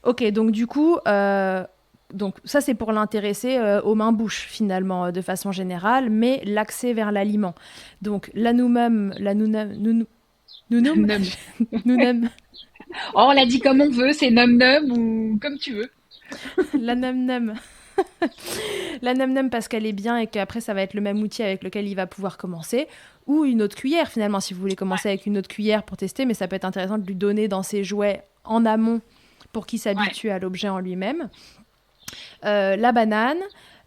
Speaker 1: Ok, donc du coup, donc ça c'est pour l'intéresser aux mains-bouches finalement, de façon générale, mais l'accès vers l'aliment. Donc l'anoumum, nounum,
Speaker 2: Num.
Speaker 1: nounem,
Speaker 2: Oh, on l'a dit comme on veut, c'est num num ou comme tu veux.
Speaker 1: la num num. La num num parce qu'elle est bien et qu'après ça va être le même outil avec lequel il va pouvoir commencer. Ou une autre cuillère finalement, si vous voulez commencer avec une autre cuillère pour tester, mais ça peut être intéressant de lui donner dans ses jouets en amont pour qu'il s'habitue à l'objet en lui-même. La banane.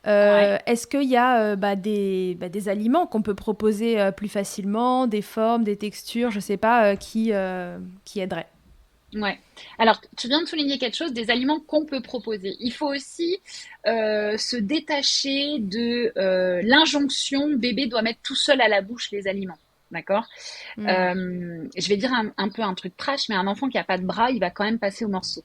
Speaker 1: Est-ce qu'il y a des aliments qu'on peut proposer plus facilement, des formes, des textures, je sais pas, qui aideraient?
Speaker 2: Ouais. Alors, tu viens de souligner quelque chose, des aliments qu'on peut proposer. Il faut aussi se détacher de l'injonction bébé doit mettre tout seul à la bouche les aliments. D'accord. Je vais dire un peu un truc trash, mais un enfant qui a pas de bras, il va quand même passer au morceau.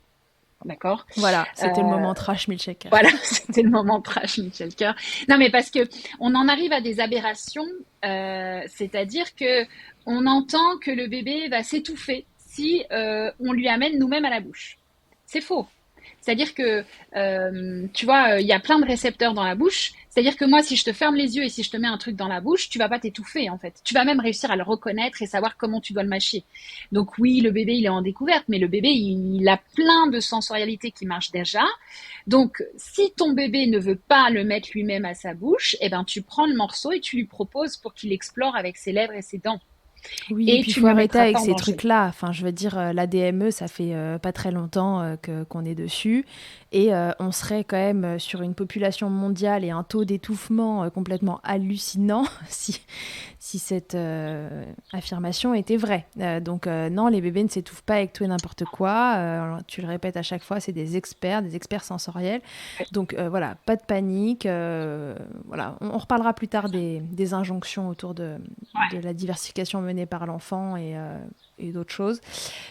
Speaker 2: D'accord.
Speaker 1: Voilà, c'était le moment trash milkshaker.
Speaker 2: Voilà, c'était le moment trash, Michel Coeur. Non, mais parce que on en arrive à des aberrations, c'est-à-dire que on entend que le bébé va s'étouffer si on lui amène nous-mêmes à la bouche. C'est faux. C'est-à-dire que, tu vois, il y a plein de récepteurs dans la bouche. C'est-à-dire que moi, si je te ferme les yeux et si je te mets un truc dans la bouche, tu vas pas t'étouffer, en fait. Tu vas même réussir à le reconnaître et savoir comment tu dois le mâcher. Donc oui, le bébé, il est en découverte, mais le bébé, il a plein de sensorialité qui marche déjà. Donc, si ton bébé ne veut pas le mettre lui-même à sa bouche, eh ben, tu prends le morceau et tu lui proposes pour qu'il explore avec ses lèvres et ses dents.
Speaker 1: Oui, et
Speaker 2: Et
Speaker 1: puis il
Speaker 2: tu
Speaker 1: faut
Speaker 2: ne le
Speaker 1: arrêter
Speaker 2: mettras
Speaker 1: avec
Speaker 2: pas en
Speaker 1: ces
Speaker 2: danger.
Speaker 1: trucs-là. Enfin, je veux dire, la DME, ça fait pas très longtemps qu'on est dessus. Et on serait quand même sur une population mondiale et un taux d'étouffement complètement hallucinant si cette affirmation était vraie. Donc non, les bébés ne s'étouffent pas avec tout et n'importe quoi. Tu le répètes à chaque fois, c'est des experts sensoriels. Donc voilà, pas de panique. Voilà, on reparlera plus tard des injonctions autour de la diversification menée par l'enfant et d'autres choses.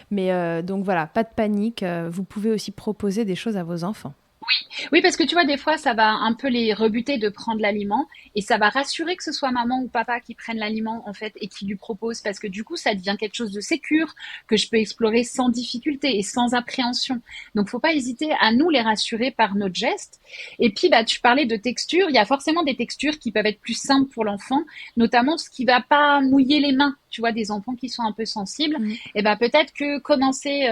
Speaker 1: Mais donc voilà, pas de panique. Vous pouvez aussi proposer des choses à vos enfants.
Speaker 2: Oui, parce que tu vois, des fois, ça va un peu les rebuter de prendre l'aliment et ça va rassurer que ce soit maman ou papa qui prennent l'aliment, en fait, et qui lui propose parce que du coup, ça devient quelque chose de sécure que je peux explorer sans difficulté et sans appréhension. Donc, faut pas hésiter à nous les rassurer par notre geste. Et puis, bah, tu parlais de texture. Il y a forcément des textures qui peuvent être plus simples pour l'enfant, notamment ce qui va pas mouiller les mains. Tu vois, des enfants qui sont un peu sensibles.
Speaker 1: Mm.
Speaker 2: Et ben, peut-être que commencer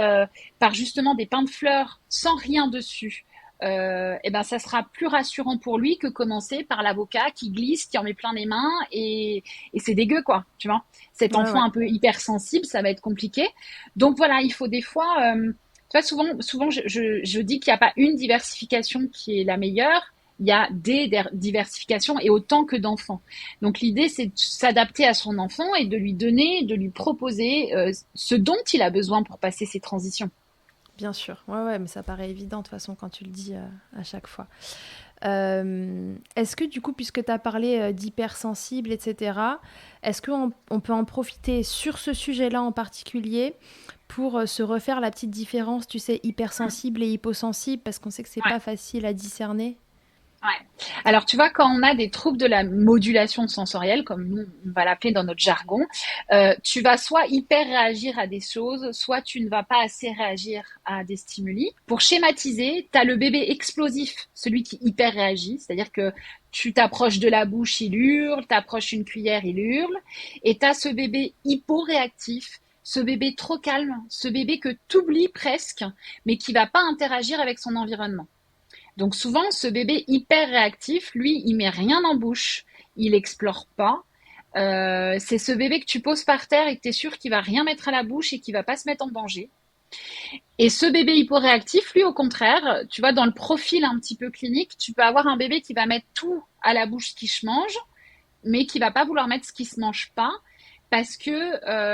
Speaker 2: par justement des pains de fleurs sans rien dessus et ben ça sera plus rassurant pour lui que commencer par l'avocat qui glisse, qui en met plein les mains et c'est dégueu quoi, tu vois. Cet
Speaker 1: Ouais,
Speaker 2: enfant
Speaker 1: ouais.
Speaker 2: un peu hypersensible, ça va être compliqué. Donc voilà, il faut des fois, tu vois, souvent je dis qu'il n'y a pas une diversification qui est la meilleure. Il y a des diversifications et autant que d'enfants. Donc l'idée, c'est de s'adapter à son enfant et de lui donner, de lui proposer ce dont il a besoin pour passer ses transitions.
Speaker 1: Bien sûr. Ouais, ouais, mais ça paraît évident de toute façon quand tu le dis à chaque fois. Est-ce que du coup, puisque tu as parlé d'hypersensible, etc., est-ce qu'on peut en profiter sur ce sujet-là en particulier pour se refaire la petite différence, tu sais, hypersensible et hyposensible, parce qu'on sait que c'est
Speaker 2: Ouais.
Speaker 1: pas facile à discerner?
Speaker 2: Ouais. Alors, tu vois, quand on a des troubles de la modulation sensorielle, comme nous, on va l'appeler dans notre jargon, tu vas soit hyper réagir à des choses, soit tu ne vas pas assez réagir à des stimuli. Pour schématiser, tu as le bébé explosif, celui qui hyper réagit, c'est-à-dire que tu t'approches de la bouche, il hurle, t'approches une cuillère, il hurle, et tu as ce bébé hyporéactif, ce bébé trop calme, ce bébé que tu oublies presque, mais qui va pas interagir avec son environnement. Donc souvent, ce bébé hyper réactif, lui, il met rien en bouche, il explore pas. C'est ce bébé que tu poses par terre et que tu es sûr qu'il va rien mettre à la bouche et qu'il va pas se mettre en danger. Et ce bébé hyporéactif, lui, au contraire, tu vois, dans le profil un petit peu clinique, tu peux avoir un bébé qui va mettre tout à la bouche ce qui se mange, mais qui va pas vouloir mettre ce qui se mange pas, parce que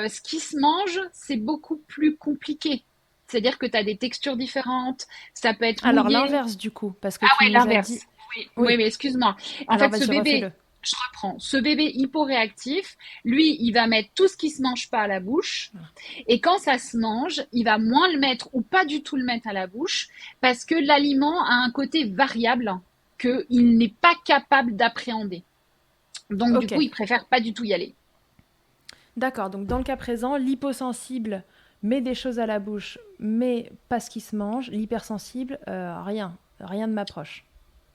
Speaker 2: ce qui se mange, c'est beaucoup plus compliqué. C'est-à-dire que tu as des textures différentes, ça peut être
Speaker 1: Alors
Speaker 2: mouillé,
Speaker 1: l'inverse du coup, parce que
Speaker 2: ah
Speaker 1: tu
Speaker 2: ouais,
Speaker 1: nous as dit...
Speaker 2: l'inverse. Oui, oui,
Speaker 1: Oui,
Speaker 2: mais excuse-moi. En
Speaker 1: alors
Speaker 2: fait, ce
Speaker 1: vas-y,
Speaker 2: bébé,
Speaker 1: refais-le.
Speaker 2: je reprends, ce bébé hyporéactif, lui, il va mettre tout ce qui se mange pas à la bouche. Et quand ça se mange, il va moins le mettre ou pas du tout le mettre à la bouche parce que l'aliment a un côté variable qu'il n'est pas capable d'appréhender. Donc, du
Speaker 1: Ok,
Speaker 2: coup, il préfère pas du tout y aller.
Speaker 1: d'accord. Donc dans le cas présent, l'hyposensible met des choses à la bouche, mais pas ce qui se mange. L'hypersensible, rien ne m'approche.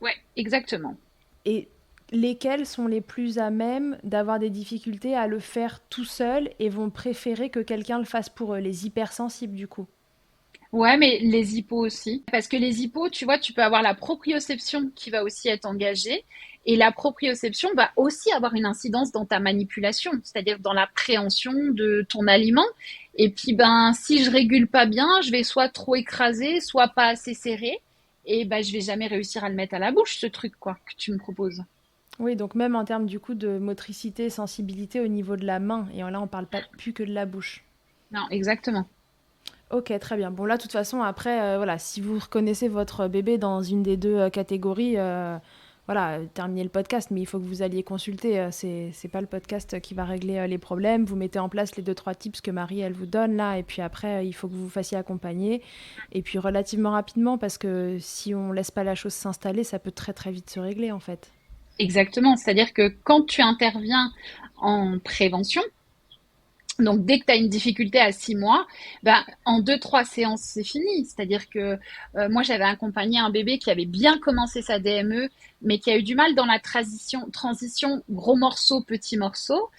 Speaker 2: Ouais, exactement.
Speaker 1: Et lesquels sont les plus à même d'avoir des difficultés à le faire tout seul et vont préférer que quelqu'un le fasse pour eux, les hypersensibles du coup?
Speaker 2: Ouais, mais les hippos aussi. Parce que les hippos, tu vois, tu peux avoir la proprioception qui va aussi être engagée. Et la proprioception va aussi avoir une incidence dans ta manipulation, c'est-à-dire dans l'appréhension de ton aliment. Et puis, ben, si je régule pas bien, je vais soit trop écraser, soit pas assez serré. Et ben, je vais jamais réussir à le mettre à la bouche, ce truc, quoi, que tu me proposes.
Speaker 1: Oui, donc même en termes du coup de motricité, sensibilité au niveau de la main, et là on parle pas plus que de la bouche.
Speaker 2: Non, exactement.
Speaker 1: Ok, très bien. Bon là, de toute façon, après, voilà, si vous reconnaissez votre bébé dans une des deux catégories, voilà, terminez le podcast, mais il faut que vous alliez consulter. C'est pas le podcast qui va régler les problèmes. Vous mettez en place les deux, trois tips que Marie, elle vous donne là, et puis après, il faut que vous vous fassiez accompagner. Et puis relativement rapidement, parce que si on laisse pas la chose s'installer, ça peut très très vite se régler en fait.
Speaker 2: Exactement. C'est-à-dire que quand tu interviens en prévention, Donc, dès que tu as une difficulté à 6 mois, ben, en 2, 3 séances, c'est fini. C'est-à-dire que moi, j'avais accompagné un bébé qui avait bien commencé sa DME, mais qui a eu du mal dans la transition gros morceau, petit morceau.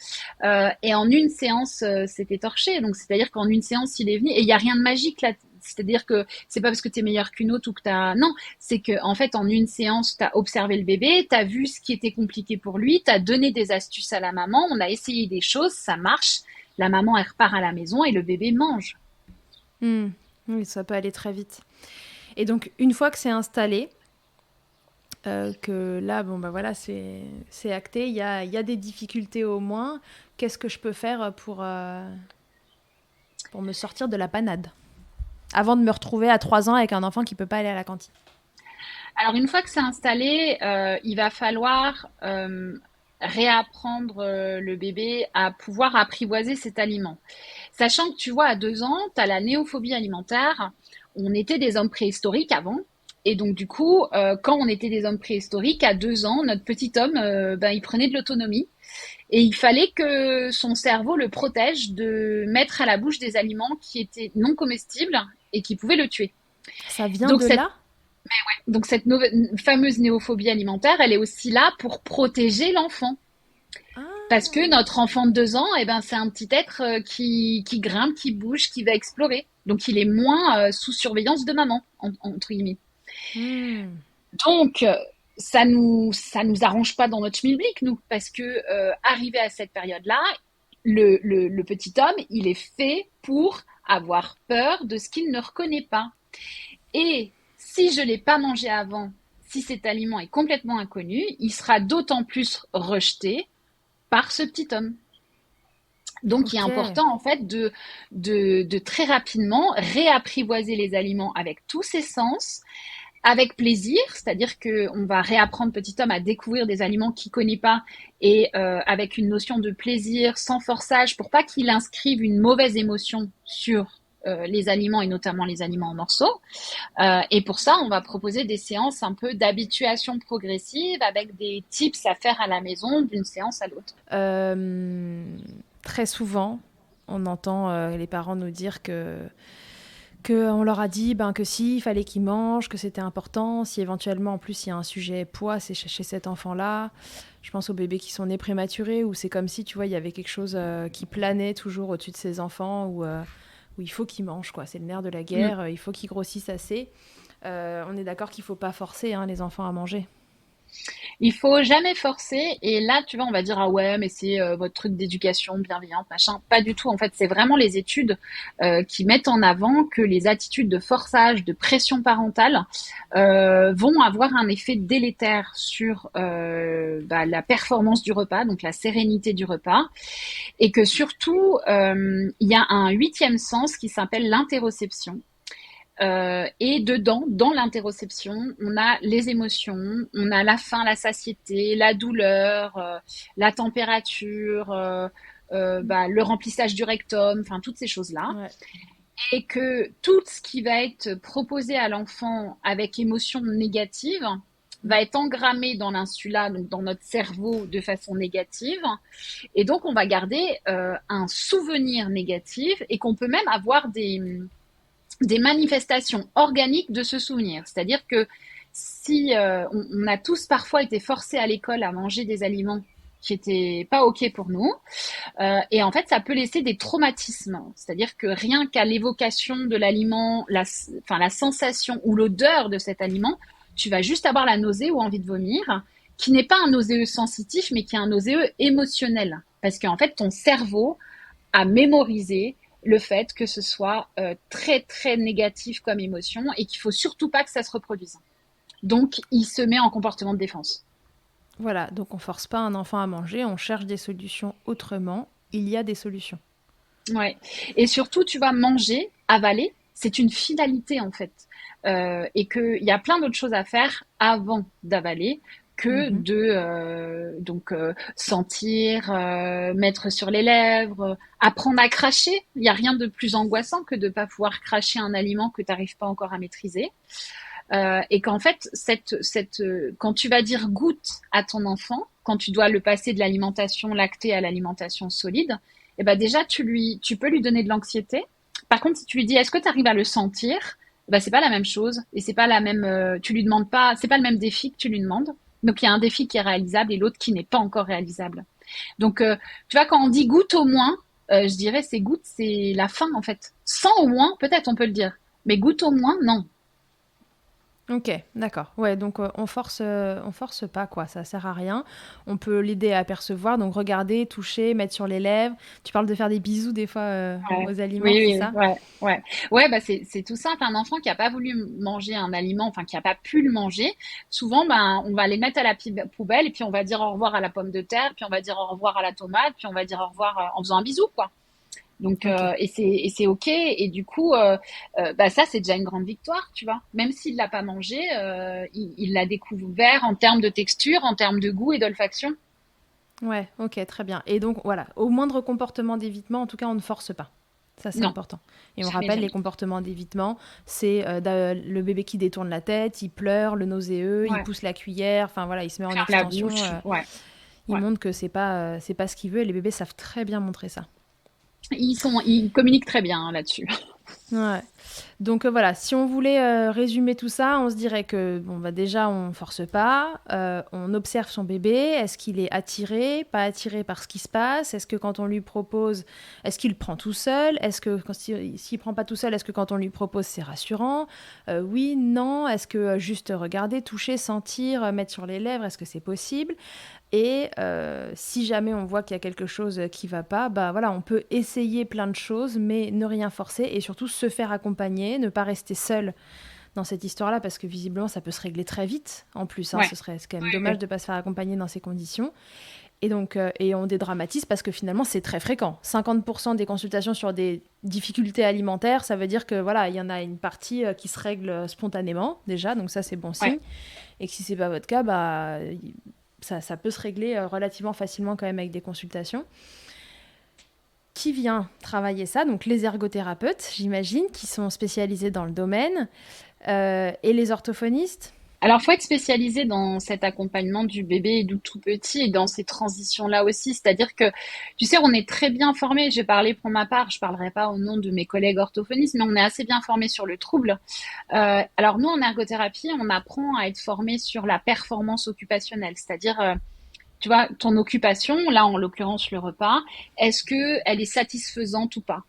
Speaker 2: Et en une séance, c'était torché. Donc, c'est-à-dire qu'en une séance, il est venu. Et il n'y a rien de magique là. C'est-à-dire que c'est pas parce que tu es meilleur qu'une autre ou que tu as... Non, c'est que en fait, en une séance, tu as observé le bébé, tu as vu ce qui était compliqué pour lui, tu as donné des astuces à la maman, on a essayé des choses, ça marche. La maman, elle repart à la maison et le bébé mange.
Speaker 1: Oui, ça peut aller très vite. Et donc, une fois que c'est installé, que là, bon, bah voilà, c'est acté, il y a des difficultés au moins. Qu'est-ce que je peux faire pour me sortir de la panade avant de me retrouver à 3 ans avec un enfant qui ne peut pas aller à la cantine?
Speaker 2: Alors, une fois que c'est installé, il va falloir réapprendre le bébé à pouvoir apprivoiser cet aliment. Sachant que tu vois, à 2 ans, tu as la néophobie alimentaire. On était des hommes préhistoriques avant. Et donc, du coup, quand on était des hommes préhistoriques, à 2 ans, notre petit homme, il prenait de l'autonomie. Et il fallait que son cerveau le protège de mettre à la bouche des aliments qui étaient non comestibles et qui pouvaient le tuer.
Speaker 1: Ça vient
Speaker 2: Donc,
Speaker 1: de là?
Speaker 2: cette fameuse néophobie alimentaire, elle est aussi là pour protéger l'enfant. Parce que notre enfant de 2 ans, eh ben, c'est un petit être qui grimpe, qui bouge, qui va explorer. Donc, il est moins sous surveillance de maman, entre guillemets. Donc, ça nous arrange pas dans notre schmilblick, nous, parce que arrivé à cette période-là, le petit homme, il est fait pour avoir peur de ce qu'il ne reconnaît pas. Et si je l'ai pas mangé avant, si cet aliment est complètement inconnu, il sera d'autant plus rejeté par ce petit homme. Donc, il est important, en fait, de très rapidement réapprivoiser les aliments avec tous ses sens, avec plaisir, c'est-à-dire qu'on va réapprendre petit homme à découvrir des aliments qu'il ne connaît pas et avec une notion de plaisir, sans forçage, pour pas qu'il inscrive une mauvaise émotion sur les aliments et notamment les aliments en morceaux. Et pour ça, on va proposer des séances un peu d'habituation progressive avec des tips à faire à la maison d'une séance à l'autre.
Speaker 1: Très souvent, on entend les parents nous dire qu'on leur a dit que si, il fallait qu'ils mangent, que c'était important, si éventuellement en plus il y a un sujet poids, c'est chez cet enfant-là. Je pense aux bébés qui sont nés prématurés, où c'est comme si, tu vois, il y avait quelque chose qui planait toujours au-dessus de ces enfants, où il faut qu'ils mangent, quoi. C'est le nerf de la guerre, il faut qu'ils grossissent assez. On est d'accord qu'il ne faut pas forcer les enfants à manger.
Speaker 2: Il faut jamais forcer. Et là, tu vois, on va dire, ah ouais, mais c'est votre truc d'éducation bienveillante, machin. Pas du tout. En fait, c'est vraiment les études qui mettent en avant que les attitudes de forçage, de pression parentale vont avoir un effet délétère sur la performance du repas, donc la sérénité du repas. Et que surtout, il y a un 8e sens qui s'appelle l'interoception. Et dedans, dans l'interoception, on a les émotions, on a la faim, la satiété, la douleur, la température, le remplissage du rectum, enfin toutes ces choses-là.
Speaker 1: Ouais.
Speaker 2: Et que tout ce qui va être proposé à l'enfant avec émotion négative va être engrammé dans l'insula, donc dans notre cerveau de façon négative. Et donc, on va garder un souvenir négatif et qu'on peut même avoir des manifestations organiques de ce souvenir. C'est-à-dire que si on a tous parfois été forcés à l'école à manger des aliments qui étaient pas OK pour nous, et en fait, ça peut laisser des traumatismes. C'est-à-dire que rien qu'à l'évocation de l'aliment, la sensation ou l'odeur de cet aliment, tu vas juste avoir la nausée ou envie de vomir, qui n'est pas un nauséeux sensitif, mais qui est un nauséeux émotionnel. Parce qu'en fait, ton cerveau a mémorisé le fait que ce soit très très négatif comme émotion et qu'il faut surtout pas que ça se reproduise. Donc, il se met en comportement de défense.
Speaker 1: Voilà, donc on force pas un enfant à manger, on cherche des solutions autrement. Il y a des solutions. Ouais.
Speaker 2: Et surtout, tu vas manger, avaler, c'est une finalité en fait. Et qu'il y a plein d'autres choses à faire avant d'avaler que de sentir, mettre sur les lèvres, apprendre à cracher. Il n'y a rien de plus angoissant que de ne pas pouvoir cracher un aliment que tu n'arrives pas encore à maîtriser. Et qu'en fait, quand tu vas dire goûte à ton enfant, quand tu dois le passer de l'alimentation lactée à l'alimentation solide, et ben déjà tu peux lui donner de l'anxiété. Par contre, si tu lui dis est-ce que tu arrives à le sentir, bah c'est pas la même chose et c'est pas la même. Tu lui demandes pas, c'est pas le même défi que tu lui demandes. Donc il y a un défi qui est réalisable et l'autre qui n'est pas encore réalisable. Donc tu vois quand on dit goûte au moins, je dirais c'est goûte, c'est la fin en fait. Sans au moins, peut-être on peut le dire, mais goûte au moins, non.
Speaker 1: Ok, d'accord. Ouais, donc on force pas quoi, ça sert à rien. On peut l'aider à percevoir, donc regarder, toucher, mettre sur les lèvres. Tu parles de faire des bisous des fois
Speaker 2: Ouais.
Speaker 1: aux aliments,
Speaker 2: Oui,
Speaker 1: c'est
Speaker 2: oui,
Speaker 1: ça?
Speaker 2: ouais, ouais. Ouais, bah c'est tout simple. Un enfant qui a pas voulu manger un aliment, enfin qui a pas pu le manger, souvent, ben, on va les mettre à la poubelle et puis on va dire au revoir à la pomme de terre, puis on va dire au revoir à la tomate, puis on va dire au revoir en faisant un bisou, quoi. Donc,
Speaker 1: Ok.
Speaker 2: et c'est ok. Et du coup, bah ça, c'est déjà une grande victoire, tu vois. Même s'il l'a pas mangé, il l'a découvert en termes de texture, en termes de goût et d'olfaction.
Speaker 1: Ouais, ok, très bien. Et donc voilà, au moindre comportement d'évitement, en tout cas, on ne force pas. Ça, c'est
Speaker 2: Non,
Speaker 1: important. Et on
Speaker 2: jamais,
Speaker 1: rappelle, les
Speaker 2: jamais.
Speaker 1: comportements d'évitement, c'est le bébé qui détourne la tête, il pleure, le nauséeux, il
Speaker 2: Ouais.
Speaker 1: pousse la cuillère, enfin voilà, il se met en
Speaker 2: Ferme la
Speaker 1: extension.
Speaker 2: bouche. Ouais,
Speaker 1: Il
Speaker 2: ouais.
Speaker 1: montre que c'est pas ce qu'il veut et les bébés savent très bien montrer ça.
Speaker 2: Ils communiquent très bien hein, là-dessus.
Speaker 1: Ouais. Donc voilà, si on voulait résumer tout ça, on se dirait que bon bah déjà on force pas, on observe son bébé, est-ce qu'il est attiré, pas attiré par ce qui se passe, est-ce que quand on lui propose, est-ce qu'il prend tout seul, est-ce que s'il prend pas tout seul, est-ce que quand on lui propose c'est rassurant, oui, non, est-ce que juste regarder, toucher, sentir, mettre sur les lèvres, est-ce que c'est possible? Et si jamais on voit qu'il y a quelque chose qui va pas, bah voilà, on peut essayer plein de choses, mais ne rien forcer et surtout se faire accompagner, ne pas rester seul dans cette histoire-là, parce que visiblement ça peut se régler très vite. En plus, hein,
Speaker 2: Ouais,
Speaker 1: ce serait quand même
Speaker 2: ouais,
Speaker 1: dommage
Speaker 2: ouais.
Speaker 1: de pas se faire accompagner dans ces conditions. Et donc, et on dédramatise parce que finalement c'est très fréquent. 50% des consultations sur des difficultés alimentaires, ça veut dire que voilà, il y en a une partie qui se règle spontanément déjà, donc ça c'est bon
Speaker 2: Ouais.
Speaker 1: signe. Et que si c'est pas votre cas, bah ça peut se régler relativement facilement quand même avec des consultations. Qui vient travailler ça? Donc les ergothérapeutes, j'imagine, qui sont spécialisés dans le domaine, et les orthophonistes.
Speaker 2: Alors, faut être spécialisé dans cet accompagnement du bébé et du tout petit et dans ces transitions-là aussi. C'est-à-dire que, tu sais, on est très bien formé. J'ai parlé pour ma part, je parlerai pas au nom de mes collègues orthophonistes, mais on est assez bien formé sur le trouble. Alors nous, en ergothérapie, on apprend à être formé sur la performance occupationnelle, c'est-à-dire tu vois, ton occupation, là en l'occurrence le repas, est-ce que elle est satisfaisante ou pas?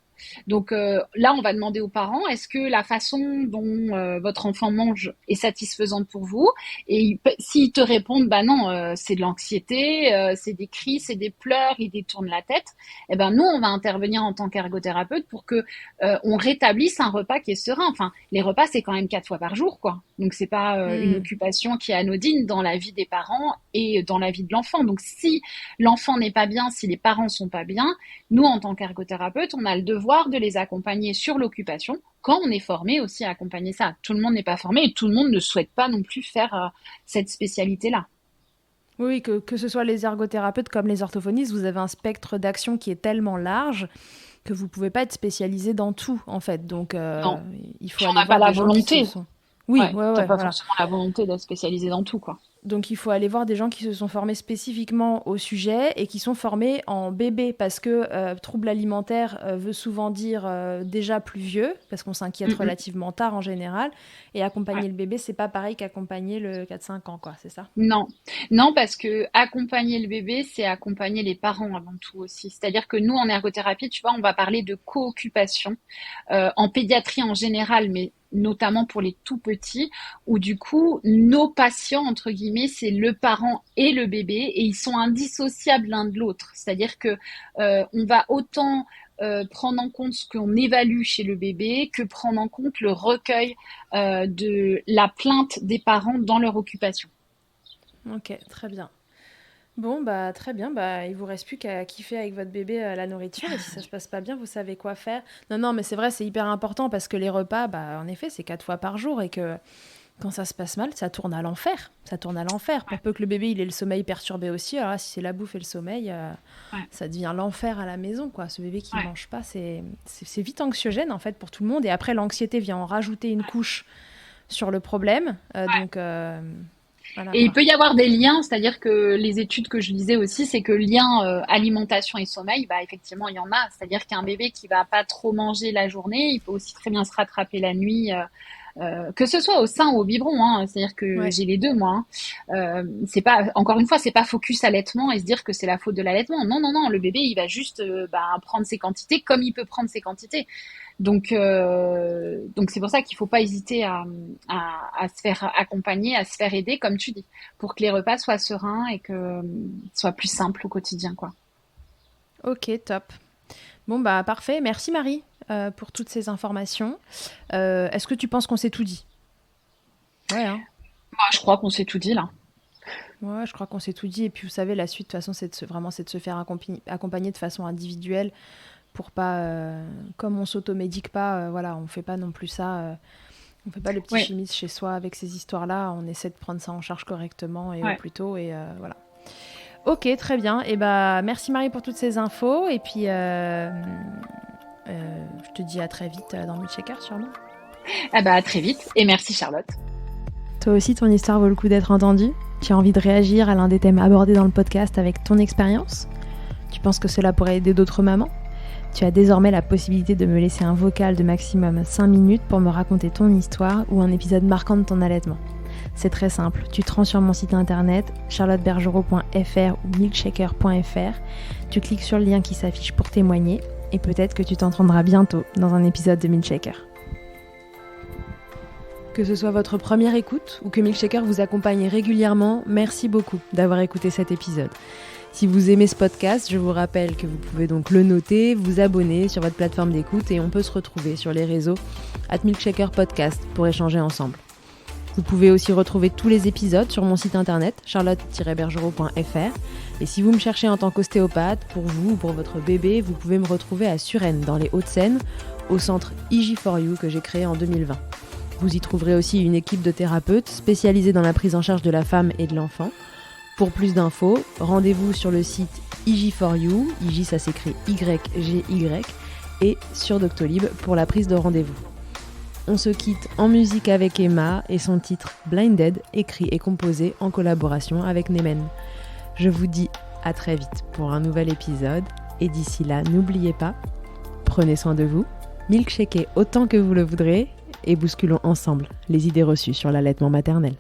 Speaker 2: Donc là, on va demander aux parents, est-ce que la façon dont votre enfant mange est satisfaisante pour vous? Et s'ils te répondent, bah non, c'est de l'anxiété, c'est des cris, c'est des pleurs, ils détournent la tête, eh ben nous, on va intervenir en tant qu'ergothérapeute pour que on rétablisse un repas qui est serein. Enfin, les repas, c'est quand même 4 fois par jour, quoi. Donc c'est pas une
Speaker 1: Hmm.
Speaker 2: occupation qui est anodine dans la vie des parents et dans la vie de l'enfant. Donc si l'enfant n'est pas bien, si les parents sont pas bien, nous en tant qu'ergothérapeute, on a le devoir de les accompagner sur l'occupation quand on est formé aussi à accompagner ça. Tout le monde n'est pas formé et tout le monde ne souhaite pas non plus faire cette spécialité-là.
Speaker 1: Oui, que ce soit les ergothérapeutes comme les orthophonistes, vous avez un spectre d'action qui est tellement large que vous pouvez pas être spécialisé dans tout, en fait. Donc,
Speaker 2: Non,
Speaker 1: il faut
Speaker 2: puis on
Speaker 1: aller
Speaker 2: n'a pas
Speaker 1: voir
Speaker 2: la
Speaker 1: des gens qui se
Speaker 2: volonté.
Speaker 1: sont... Oui,
Speaker 2: Ouais,
Speaker 1: ouais,
Speaker 2: t'as
Speaker 1: ouais,
Speaker 2: pas
Speaker 1: voilà.
Speaker 2: forcément la volonté d'être spécialisé dans tout, quoi.
Speaker 1: Donc il faut aller voir des gens qui se sont formés spécifiquement au sujet et qui sont formés en bébé parce que trouble alimentaire veut souvent dire déjà plus vieux parce qu'on s'inquiète
Speaker 2: Mm, mm.
Speaker 1: relativement tard en général et
Speaker 2: Ouais.
Speaker 1: accompagner le bébé c'est pas pareil qu'accompagner le 4-5 ans quoi, c'est ça?
Speaker 2: Non, non, parce que accompagner le bébé, c'est accompagner les parents avant tout aussi. C'est-à-dire que nous, en ergothérapie, tu vois, on va parler de co-occupation en pédiatrie en général, mais notamment pour les tout petits, où du coup, nos patients, entre guillemets, c'est le parent et le bébé, et ils sont indissociables l'un de l'autre. C'est-à-dire que on va autant prendre en compte ce qu'on évalue chez le bébé que prendre en compte le recueil de la plainte des parents dans leur occupation.
Speaker 1: Ok, très bien. Bon, bah très bien, bah il vous reste plus qu'à kiffer avec votre bébé la nourriture et si ça se passe pas bien, vous savez quoi faire. Non, non, mais c'est vrai, c'est hyper important parce que les repas, bah en effet, c'est 4 fois par jour et que quand ça se passe mal, ça tourne à l'enfer. Ça tourne à l'enfer. Pour peu que le bébé il ait le sommeil perturbé aussi, alors là, si c'est la bouffe et le sommeil,
Speaker 2: Ouais,
Speaker 1: ça devient l'enfer à la maison, quoi. Ce bébé qui
Speaker 2: ouais,
Speaker 1: mange pas, c'est vite anxiogène en fait pour tout le monde. Et après, l'anxiété vient en rajouter une couche sur le problème. Donc, Voilà,
Speaker 2: Et il peut y avoir des liens, c'est-à-dire que les études que je lisais aussi, c'est que lien alimentation et sommeil, bah effectivement il y en a. C'est-à-dire qu'un bébé qui va pas trop manger la journée, il peut aussi très bien se rattraper la nuit, que ce soit au sein ou au biberon. Hein. C'est-à-dire que
Speaker 1: ouais.
Speaker 2: j'ai les deux moi. Hein. C'est pas, encore une fois, c'est pas focus allaitement et se dire que c'est la faute de l'allaitement. Non, non, non, le bébé il va juste prendre ses quantités comme il peut prendre ses quantités. Donc c'est pour ça qu'il faut pas hésiter à se faire accompagner, à se faire aider, comme tu dis, pour que les repas soient sereins et que soient plus simples au quotidien, quoi.
Speaker 1: Ok, top. Bon, bah parfait. Merci Marie pour toutes ces informations. Est-ce que tu penses qu'on s'est tout dit? Ouais, hein.
Speaker 2: Moi, je crois qu'on s'est tout dit là.
Speaker 1: Ouais, je crois qu'on s'est tout dit. Et puis, vous savez, la suite, de toute façon, c'est de se faire accompagner de façon individuelle pour pas, comme on s'automédique pas, voilà, on fait pas non plus ça. On fait pas le petit
Speaker 2: Ouais,
Speaker 1: chimiste chez soi avec ces histoires-là. On essaie de prendre ça en charge correctement et au
Speaker 2: ouais.
Speaker 1: plus tôt. Et voilà. Ok, très bien. Et bah, merci Marie pour toutes ces infos. Et puis, je te dis à très vite dans Milkshaker, sûrement.
Speaker 2: Ah bah à très vite et merci Charlotte.
Speaker 1: Toi aussi, ton histoire vaut le coup d'être entendue? Tu as envie de réagir à l'un des thèmes abordés dans le podcast avec ton expérience? Tu penses que cela pourrait aider d'autres mamans? Tu as désormais la possibilité de me laisser un vocal de maximum 5 minutes pour me raconter ton histoire ou un épisode marquant de ton allaitement. C'est très simple, tu te rends sur mon site internet charlottebergerot.fr ou milkshaker.fr, tu cliques sur le lien qui s'affiche pour témoigner et peut-être que tu t'entendras bientôt dans un épisode de Milkshaker. Que ce soit votre première écoute ou que Milkshaker vous accompagne régulièrement, merci beaucoup d'avoir écouté cet épisode. Si vous aimez ce podcast, je vous rappelle que vous pouvez donc le noter, vous abonner sur votre plateforme d'écoute et on peut se retrouver sur les réseaux @milkshakerpodcast pour échanger ensemble. Vous pouvez aussi retrouver tous les épisodes sur mon site internet charlotte-bergerot.fr et si vous me cherchez en tant qu'ostéopathe, pour vous ou pour votre bébé, vous pouvez me retrouver à Suresnes dans les Hauts-de-Seine au centre IG4U que j'ai créé en 2020. Vous y trouverez aussi une équipe de thérapeutes spécialisés dans la prise en charge de la femme et de l'enfant. Pour plus d'infos, rendez-vous sur le site IG4U, IG ça s'écrit YGY, et sur Doctolib pour la prise de rendez-vous. On se quitte en musique avec Emma et son titre Blinded, écrit et composé en collaboration avec Nemen. Je vous dis à très vite pour un nouvel épisode, et d'ici là, n'oubliez pas, prenez soin de vous, milkshakez autant que vous le voudrez, et bousculons ensemble les idées reçues sur l'allaitement maternel.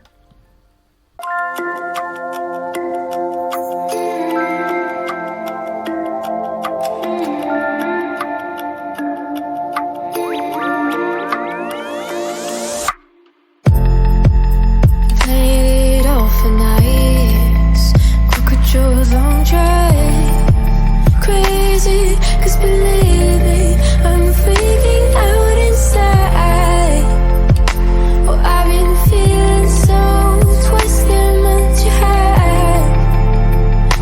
Speaker 3: Played it all for nights, crocodiles on drive. Crazy, 'cause believe me, I'm freaking out inside. Oh, I've been feeling so twisted, meant to hide.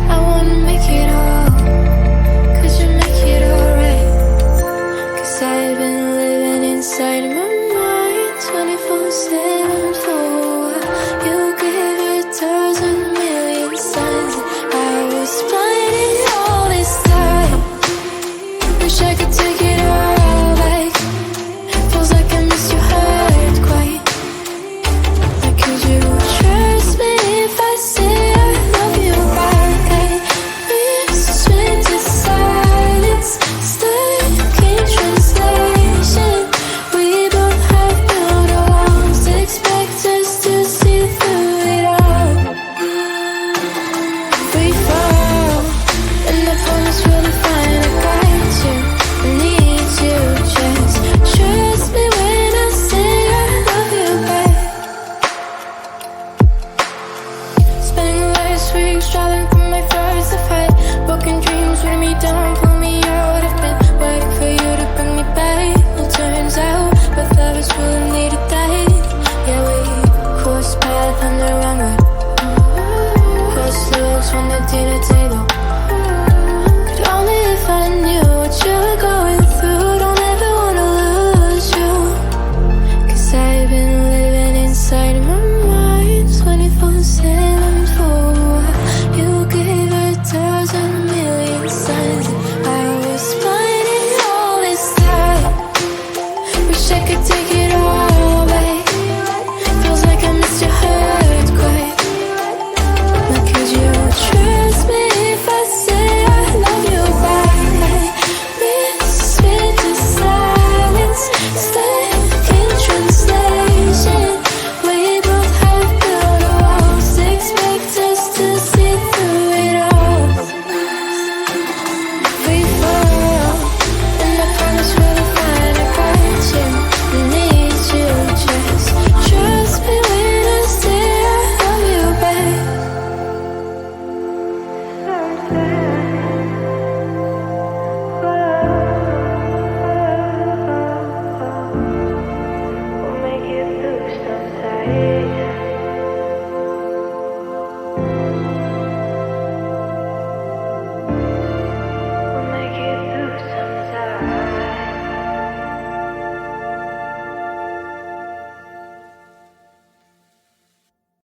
Speaker 3: I wanna make it all, 'cause you make it alright. 'Cause I've been living inside my mind 24/7.